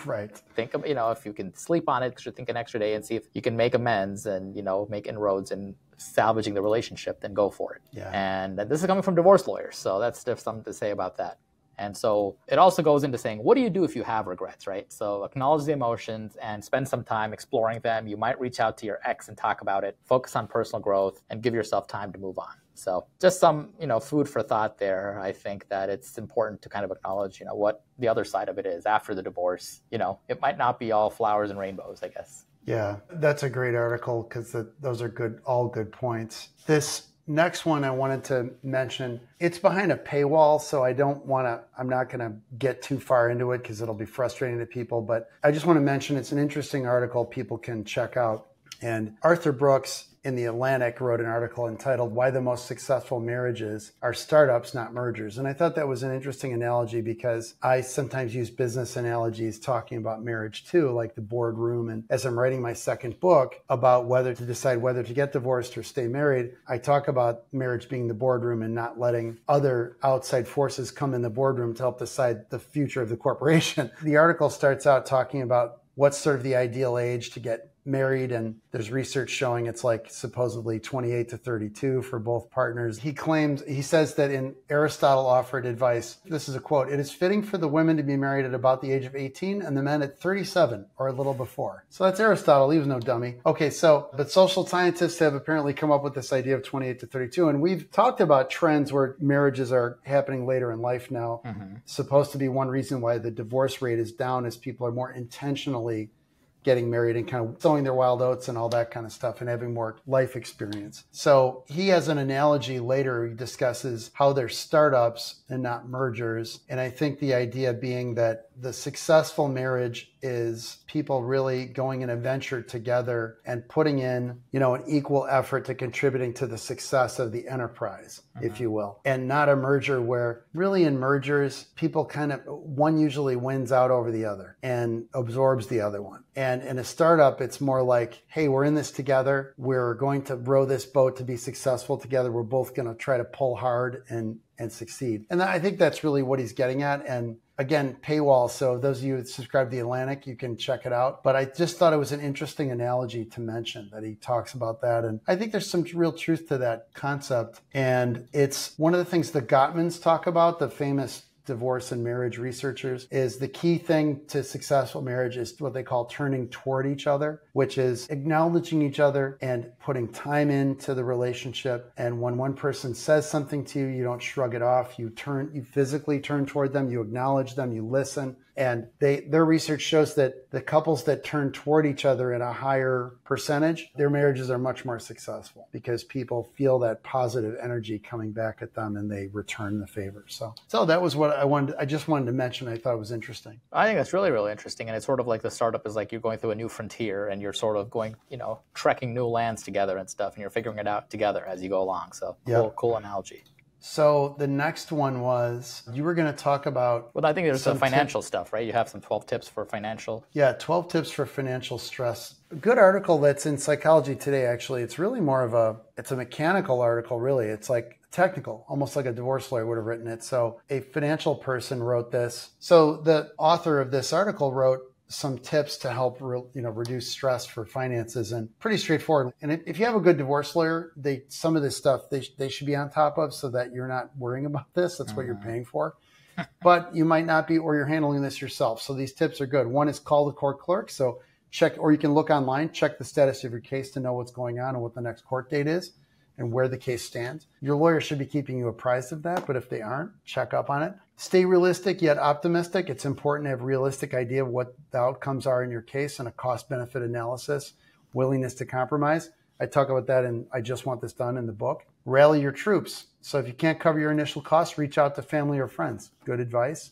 think of, if you can sleep on it because you're thinking extra day and see if you can make amends and, make inroads and salvaging the relationship, then go for it. Yeah. And this is coming from divorce lawyers, so that's something to say about that. And so it also goes into saying, what do you do if you have regrets, right? So acknowledge the emotions and spend some time exploring them. You might reach out to your ex and talk about it, focus on personal growth, and give yourself time to move on. So just some, food for thought there. I think that it's important to kind of acknowledge, what the other side of it is after the divorce. It might not be all flowers and rainbows, I guess. Yeah, that's a great article because those are all good points. This next one I wanted to mention, it's behind a paywall, so I'm not going to get too far into it because it'll be frustrating to people, but I just want to mention it's an interesting article people can check out. And Arthur Brooks in The Atlantic wrote an article entitled Why the Most Successful Marriages Are Startups, Not Mergers. And I thought that was an interesting analogy because I sometimes use business analogies talking about marriage too, like the boardroom. And as I'm writing my second book about whether to decide whether to get divorced or stay married, I talk about marriage being the boardroom and not letting other outside forces come in the boardroom to help decide the future of the corporation. The article starts out talking about what's sort of the ideal age to get married, and there's research showing it's like supposedly 28 to 32 for both partners. He says that in Aristotle offered advice, this is a quote, "It is fitting for the women to be married at about the age of 18 and the men at 37 or a little before." So that's Aristotle. He was no dummy. Okay, but social scientists have apparently come up with this idea of 28 to 32, and we've talked about trends where marriages are happening later in life now. Supposed to be one reason why the divorce rate is down is people are more intentionally getting married and kind of sowing their wild oats and all that kind of stuff and having more life experience. So he has an analogy later. He discusses how they're startups and not mergers. And I think the idea being that the successful marriage is people really going in a venture together and putting in, an equal effort to contributing to the success of the enterprise, if you will, and not a merger where really in mergers, people one usually wins out over the other and absorbs the other one. And in a startup, it's more like, hey, we're in this together. We're going to row this boat to be successful together. We're both going to try to pull hard and succeed. And I think that's really what he's getting at. And again, paywall. So those of you that subscribe to The Atlantic, you can check it out. But I just thought it was an interesting analogy to mention that he talks about that. And I think there's some real truth to that concept. And it's one of the things the Gottmans talk about, the famous divorce and marriage researchers, is the key thing to successful marriage is what they call turning toward each other, which is acknowledging each other and putting time into the relationship. And when one person says something to you, you don't shrug it off. You physically turn toward them, you acknowledge them, you listen. And their research shows that the couples that turn toward each other in a higher percentage, their marriages are much more successful because people feel that positive energy coming back at them and they return the favor. So that was what I just wanted to mention. I thought it was interesting. I think that's really, really interesting. And it's sort of like the startup is like you're going through a new frontier and you're sort of going, trekking new lands together and stuff, and you're figuring it out together as you go along. So cool analogy. So the next one was, you were going to talk about... Well, I think there's some financial stuff, right? You have some 12 tips for financial... Yeah, 12 tips for financial stress. A good article that's in Psychology Today, actually. It's really more of it's a mechanical article, really. It's like technical, almost like a divorce lawyer would have written it. So a financial person wrote this. So the author of this article wrote some tips to help reduce stress for finances, and pretty straightforward. And if you have a good divorce lawyer, some of this stuff they should be on top of so that you're not worrying about this. That's what you're paying for. But you might not be, or you're handling this yourself. So these tips are good. One is call the court clerk. So check, or you can look online, check the status of your case to know what's going on and what the next court date is and where the case stands. Your lawyer should be keeping you apprised of that, but if they aren't, check up on it. Stay realistic yet optimistic. It's important to have a realistic idea of what the outcomes are in your case and a cost-benefit analysis, willingness to compromise. I talk about that in I Just Want This Done in the book. Rally your troops. So if you can't cover your initial costs, reach out to family or friends. Good advice.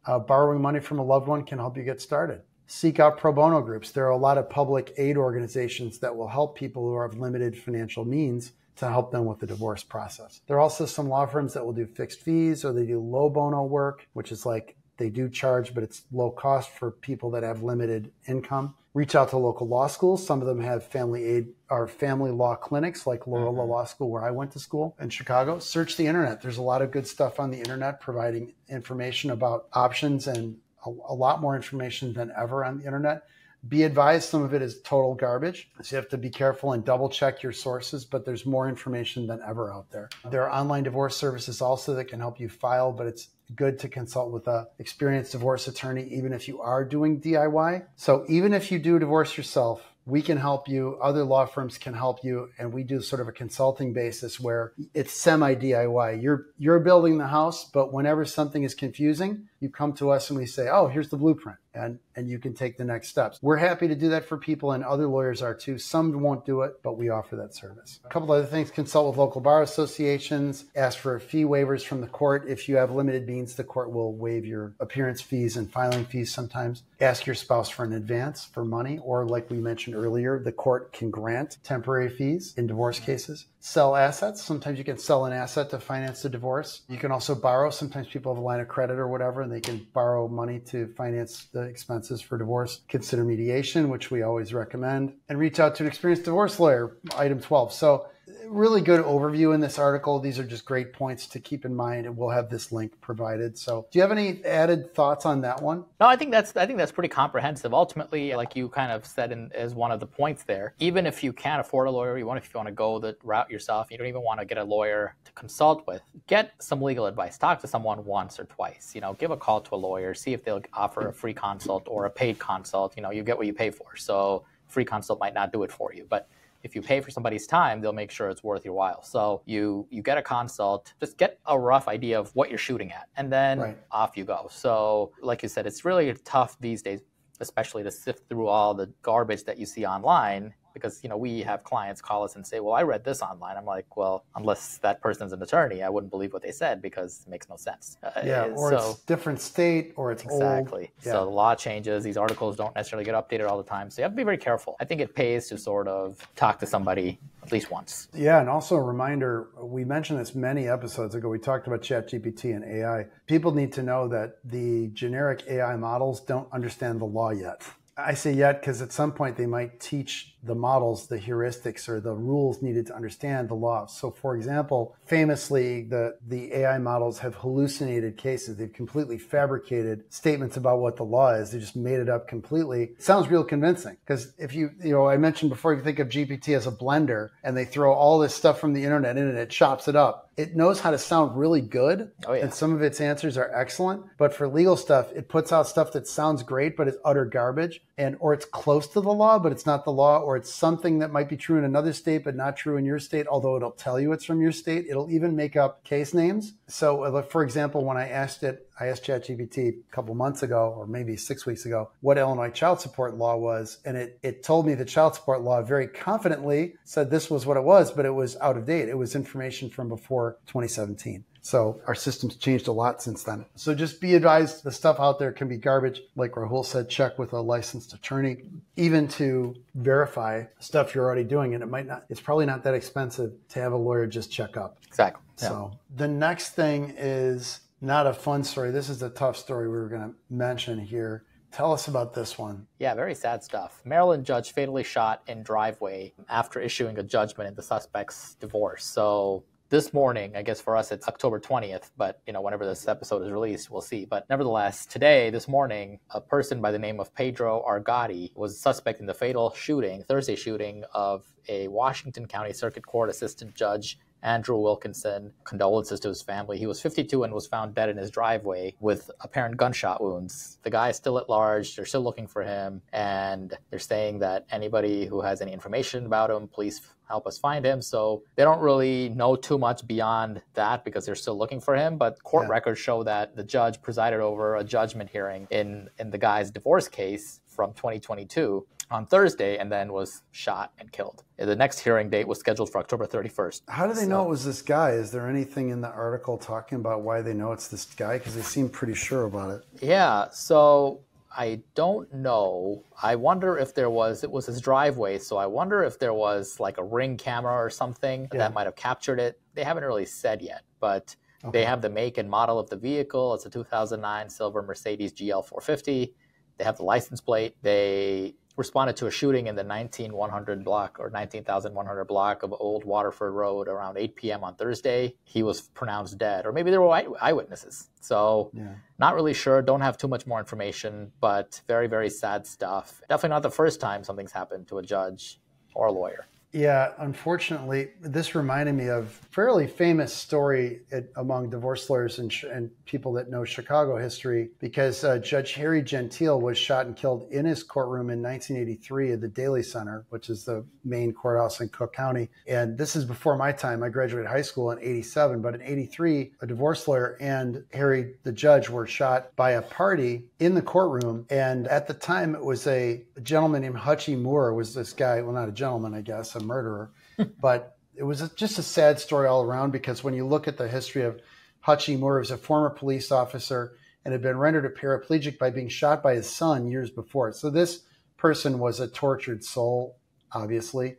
Borrowing money from a loved one can help you get started. Seek out pro bono groups. There are a lot of public aid organizations that will help people who have limited financial means to help them with the divorce process. There are also some law firms that will do fixed fees, or they do low bono work, which is like they do charge, but it's low cost for people that have limited income. Reach out to local law schools. Some of them have family aid or family law clinics, like Loyola Law School, where I went to school in Chicago. Search the internet. There's a lot of good stuff on the internet providing information about options, and a lot more information than ever on the internet. Be advised, some of it is total garbage. So you have to be careful and double check your sources, but there's more information than ever out there. There are online divorce services also that can help you file, but it's good to consult with an experienced divorce attorney, even if you are doing DIY. So even if you do divorce yourself, we can help you. Other law firms can help you. And we do sort of a consulting basis where it's semi-DIY. You're building the house, but whenever something is confusing, you come to us and we say, oh, here's the blueprint. And you can take the next steps. We're happy to do that for people, and other lawyers are too. Some won't do it, but we offer that service. A couple other things: consult with local bar associations, ask for fee waivers from the court. If you have limited means, the court will waive your appearance fees and filing fees sometimes. Ask your spouse for an advance for money, or like we mentioned earlier, the court can grant temporary fees in divorce cases. Sell assets. Sometimes you can sell an asset to finance the divorce. You can also borrow. Sometimes people have a line of credit or whatever, and they can borrow money to finance the expenses for divorce. Consider mediation, which we always recommend, and reach out to an experienced divorce lawyer. Item 12. So really good overview in this article. These are just great points to keep in mind, and we'll have this link provided. So do you have any added thoughts on that one? No, I think that's pretty comprehensive. Ultimately, like you kind of said as one of the points there, even if you can't afford a lawyer, if you want to go the route yourself, you don't even want to get a lawyer to consult with, get some legal advice. Talk to someone once or twice. Give a call to a lawyer, see if they'll offer a free consult or a paid consult. You get what you pay for. So free consult might not do it for you, but if you pay for somebody's time, they'll make sure it's worth your while. So you get a consult, just get a rough idea of what you're shooting at, and then off you go. So like you said, it's really tough these days, especially to sift through all the garbage that you see online. because, we have clients call us and say, well, I read this online. I'm like, well, unless that person's an attorney, I wouldn't believe what they said because it makes no sense. Or it's different state, or it's exactly. old. So the law changes. These articles don't necessarily get updated all the time. So you have to be very careful. I think it pays to sort of talk to somebody at least once. Yeah, and also a reminder, we mentioned this many episodes ago. We talked about ChatGPT and AI. People need to know that the generic AI models don't understand the law yet. I say yet because at some point they might teach the models the heuristics or the rules needed to understand the law. So, for example, famously, the AI models have hallucinated cases. They've completely fabricated statements about what the law is. They just made it up completely. It sounds real convincing because if I mentioned before, if you think of GPT as a blender and they throw all this stuff from the internet in and it chops it up, it knows how to sound really good. Oh, yeah. And some of its answers are excellent. But for legal stuff, it puts out stuff that sounds great, but is utter garbage. Or it's close to the law, but it's not the law, or it's something that might be true in another state, but not true in your state, although it'll tell you it's from your state. It'll even make up case names. So, for example, when I asked ChatGPT a couple months ago, or maybe 6 weeks ago, what Illinois child support law was, and it told me the child support law very confidently said this was what it was, but it was out of date. It was information from before 2017. So our system's changed a lot since then. So just be advised, the stuff out there can be garbage. Like Rahul said, check with a licensed attorney, even to verify stuff you're already doing. And it's probably not that expensive to have a lawyer just check up. Exactly. Yeah. So the next thing is not a fun story. This is a tough story we were going to mention here. Tell us about this one. Yeah, very sad stuff. Maryland judge fatally shot in driveway after issuing a judgment in the suspect's divorce. So this morning, I guess for us it's October 20th, but whenever this episode is released, we'll see. But nevertheless, this morning, a person by the name of Pedro Argotti was suspect in the fatal Thursday shooting of a Washington County Circuit Court Assistant Judge Andrew Wilkinson. Condolences to his family. He was 52 and was found dead in his driveway with apparent gunshot wounds. The guy is still at large. They're still looking for him. And they're saying that anybody who has any information about him, please help us find him. So they don't really know too much beyond that because they're still looking for him. But court records show that the judge presided over a judgment hearing in the guy's divorce case from 2022 on Thursday and then was shot and killed. The next hearing date was scheduled for October 31st. How do they know it was this guy? Is there anything in the article talking about why they know it's this guy? Because they seem pretty sure about it. Yeah, so I don't know. I wonder if it was his driveway, so I wonder if there was like a Ring camera or something that might have captured it. They haven't really said yet, but they have the make and model of the vehicle. It's a 2009 silver Mercedes GL 450. They have the license plate. They responded to a shooting in the 19100 block or 19,100 block of Old Waterford Road around 8 p.m. on Thursday. He was pronounced dead, or maybe there were eyewitnesses. So not really sure. Don't have too much more information, but very, very sad stuff. Definitely not the first time something's happened to a judge or a lawyer. Yeah, unfortunately, this reminded me of a fairly famous story among divorce lawyers and people that know Chicago history, because Judge Harry Gentile was shot and killed in his courtroom in 1983 at the Daly Center, which is the main courthouse in Cook County. And this is before my time. I graduated high school in 87, but in 83, a divorce lawyer and Harry, the judge, were shot by a party in the courtroom. And at the time, it was a gentleman named Hutchie Moore was this guy, well, not a gentleman, I guess, a murderer. But it was just a sad story all around, because when you look at the history of Hutchie Moore, he was a former police officer and had been rendered a paraplegic by being shot by his son years before. So this person was a tortured soul, obviously.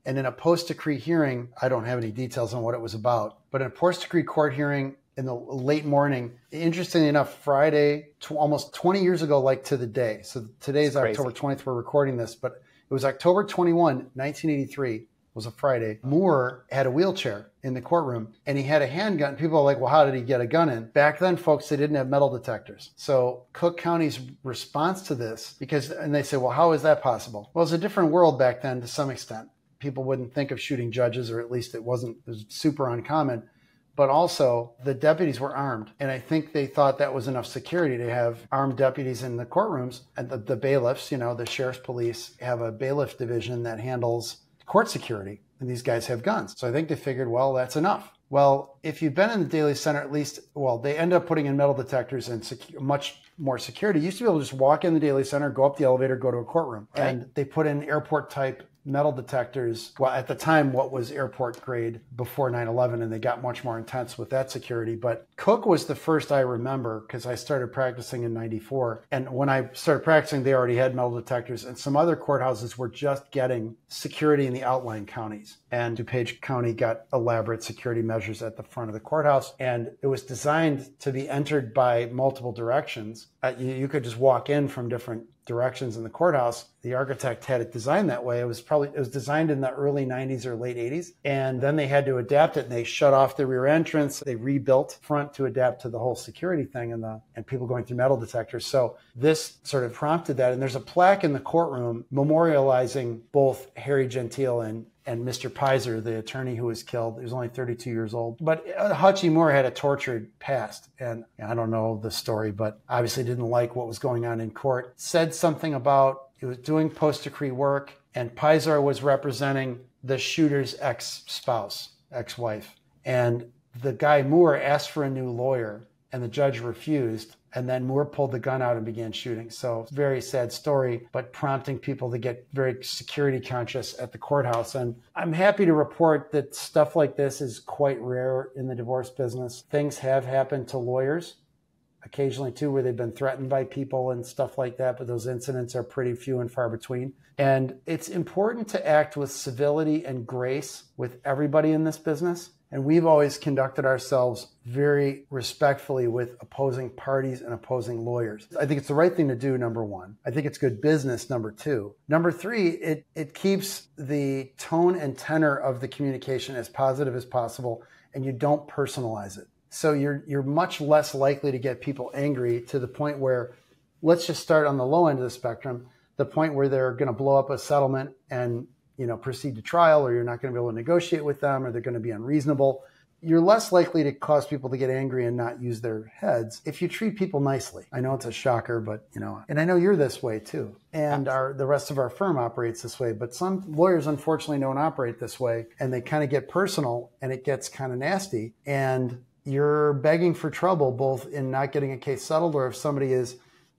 And in a post-decree hearing, I don't have any details on what it was about, but in a post-decree court hearing in the late morning, interestingly enough, Friday, almost 20 years ago, like to the day. So today's October 20th, we're recording this, but it was October 21, 1983, was a Friday. Moore had a wheelchair in the courtroom and he had a handgun. People are like, well, how did he get a gun in? Back then, folks, they didn't have metal detectors. So Cook County's response to this, and they say, well, how is that possible? Well, it was a different world back then to some extent. People wouldn't think of shooting judges, or at least it was super uncommon. But also, the deputies were armed. And I think they thought that was enough security to have armed deputies in the courtrooms. And the bailiffs, the sheriff's police have a bailiff division that handles court security. And these guys have guns. So I think they figured, well, that's enough. Well, if you've been in the Daly Center, at least, they end up putting in metal detectors and much more security. You used to be able to just walk in the Daly Center, go up the elevator, go to a courtroom. Right. And they put in airport-type metal detectors. Well, at the time, what was airport grade before 9/11, and they got much more intense with that security. But Cook was the first I remember because I started practicing in 94. And when I started practicing, they already had metal detectors, and some other courthouses were just getting security in the outlying counties. And DuPage County got elaborate security measures at the front of the courthouse. And it was designed to be entered by multiple directions. You could just walk in from different directions in the courthouse. The architect had it designed that way. It was designed in the early 90s or late 80s. And then they had to adapt it, and they shut off the rear entrance. They rebuilt front to adapt to the whole security thing and people going through metal detectors. So this sort of prompted that. And there's a plaque in the courtroom memorializing both Harry Gentile and Mr. Pizer, the attorney who was killed. He was only 32 years old. But Hutchie Moore had a tortured past. And I don't know the story, but obviously didn't like what was going on in court. Said something about he was doing post-decree work, and Pizer was representing the shooter's ex-spouse, ex-wife. And the guy Moore asked for a new lawyer, and the judge refused. And then Moore pulled the gun out and began shooting. So very sad story, but prompting people to get very security conscious at the courthouse. And I'm happy to report that stuff like this is quite rare in the divorce business. Things have happened to lawyers occasionally too, where they've been threatened by people and stuff like that. But those incidents are pretty few and far between. And it's important to act with civility and grace with everybody in this business. And we've always conducted ourselves very respectfully with opposing parties and opposing lawyers. I think it's the right thing to do, number one. I think it's good business, number two. Number three, it keeps the tone and tenor of the communication as positive as possible, and you don't personalize it. So you're much less likely to get people angry to the point where, let's just start on the low end of the spectrum, the point where they're going to blow up a settlement and proceed to trial, or you're not going to be able to negotiate with them, or they're going to be unreasonable. You're less likely to cause people to get angry and not use their heads if you treat people nicely. I know it's a shocker, but and I know you're this way too. And the rest of our firm operates this way, but some lawyers unfortunately don't operate this way, and they kind of get personal, and it gets kind of nasty, and you're begging for trouble, both in not getting a case settled, or if somebody is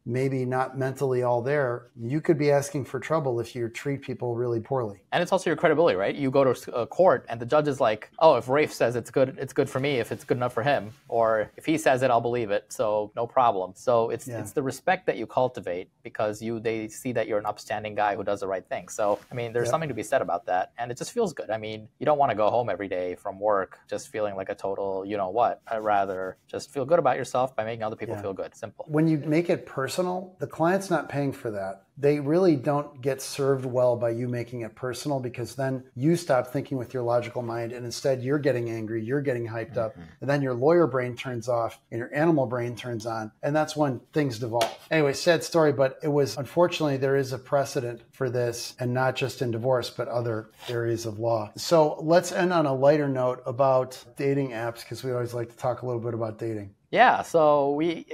maybe not mentally all there, you could be asking for trouble if you treat people really poorly. And it's also your credibility, right? You go to a court and the judge is like, oh, if Rafe says it's good for me if it's good enough for him. Or if he says it, I'll believe it. So no problem. So it's the respect that you cultivate because they see that you're an upstanding guy who does the right thing. So, I mean, there's something to be said about that. And it just feels good. I mean, you don't want to go home every day from work just feeling like a total, I'd rather just feel good about yourself by making other people feel good. Simple. When you make it personal, the client's not paying for that. They really don't get served well by you making it personal, because then you stop thinking with your logical mind, and instead you're getting angry, you're getting hyped up, and then your lawyer brain turns off and your animal brain turns on, and that's when things devolve. Anyway, sad story, but unfortunately there is a precedent for this, and not just in divorce, but other areas of law. So let's end on a lighter note about dating apps, because we always like to talk a little bit about dating. Yeah, so we,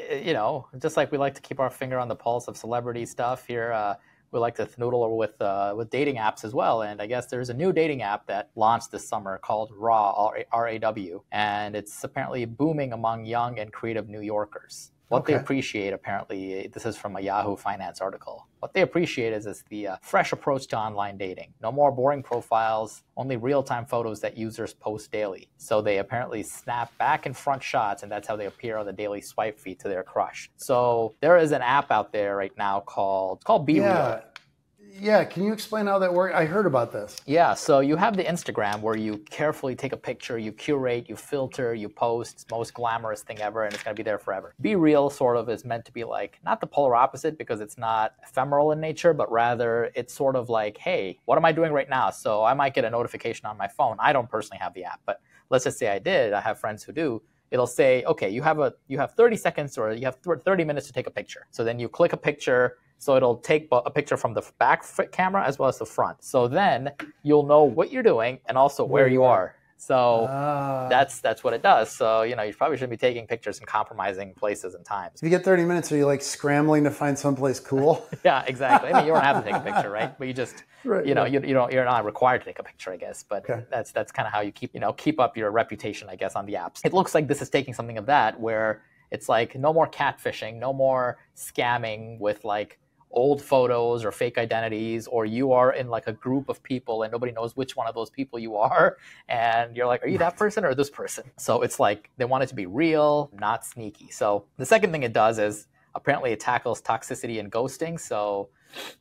just like we like to keep our finger on the pulse of celebrity stuff here, we like to noodle with dating apps as well. And I guess there's a new dating app that launched this summer called Raw, R-A-W, and it's apparently booming among young and creative New Yorkers. What they appreciate, apparently, this is from a Yahoo Finance article. What they appreciate is the fresh approach to online dating. No more boring profiles, only real-time photos that users post daily. So they apparently snap back and front shots, and that's how they appear on the daily swipe feed to their crush. So there is an app out there right now called Be Real. Yeah, can you explain how that works? I heard about this. Yeah, so you have the Instagram where you carefully take a picture, you curate, you filter, you post. It's the most glamorous thing ever, and it's going to be there forever. Be Real sort of is meant to be like, not the polar opposite, because it's not ephemeral in nature, but rather it's sort of like, hey, what am I doing right now? So I might get a notification on my phone. I don't personally have the app, but let's just say I did. I have friends who do. It'll say, okay, you have 30 seconds or you have 30 minutes to take a picture. So then you click a picture. So it'll take a picture from the back camera as well as the front. So then you'll know what you're doing and also where you are. So that's what it does. So, you probably shouldn't be taking pictures in compromising places and times. If you get 30 minutes, are you like scrambling to find someplace cool? Yeah, exactly. I mean, you don't have to take a picture, right? But you just, you're not required to take a picture, I guess. But that's kind of how you keep up your reputation, I guess, on the apps. It looks like this is taking something of that, where it's like no more catfishing, no more scamming with like old photos or fake identities, or you are in like a group of people and nobody knows which one of those people you are, and you're like, are you that person or this person? So it's like they want it to be real, not sneaky. So the second thing it does is apparently it tackles toxicity and ghosting. So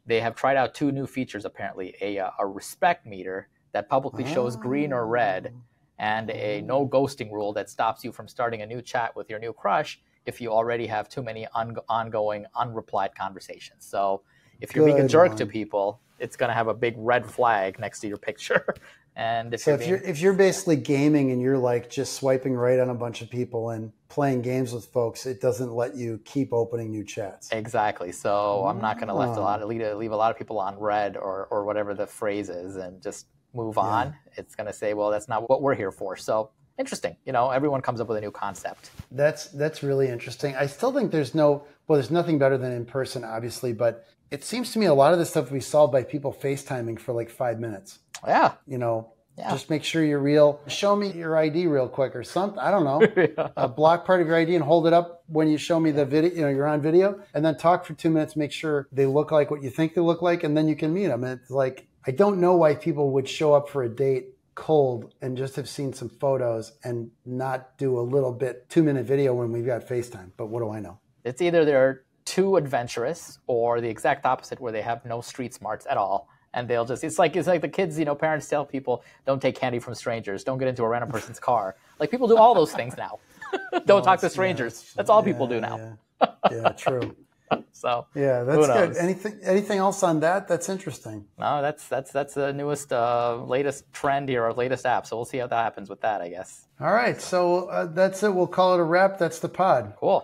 they have tried out 2 new features apparently, a respect meter that publicly shows green or red, and a no ghosting rule that stops you from starting a new chat with your new crush if you already have too many ongoing, unreplied conversations. So if you're being a jerk to people, it's going to have a big red flag next to your picture. And if you're basically gaming and you're like just swiping right on a bunch of people and playing games with folks, it doesn't let you keep opening new chats. Exactly. So I'm not going to leave a lot of people on red or whatever the phrase is and just move on. It's going to say, well, that's not what we're here for. So interesting. Everyone comes up with a new concept. That's really interesting. I still think there's nothing better than in person, obviously, but it seems to me a lot of this stuff will be solved by people FaceTiming for like 5 minutes. Yeah. Just make sure you're real. Show me your ID real quick or something. I don't know. A block part of your ID and hold it up when you show me the video, you're on video, and then talk for 2 minutes, make sure they look like what you think they look like, and then you can meet them. And it's like, I don't know why people would show up for a date cold and just have seen some photos and not do a little bit 2-minute video when we've got FaceTime. But what do I know? It's either they're too adventurous or the exact opposite, where they have no street smarts at all. And they'll just, it's like the kids, parents tell people, don't take candy from strangers. Don't get into a random person's car. Like, people do all those things now. Don't talk to strangers. That's all people do now. Yeah, true. So yeah, that's good. Anything else on that? That's interesting. No, that's the newest, latest trend here, or latest app. So we'll see how that happens with that, I guess. All right. So that's it. We'll call it a wrap. That's the pod. Cool.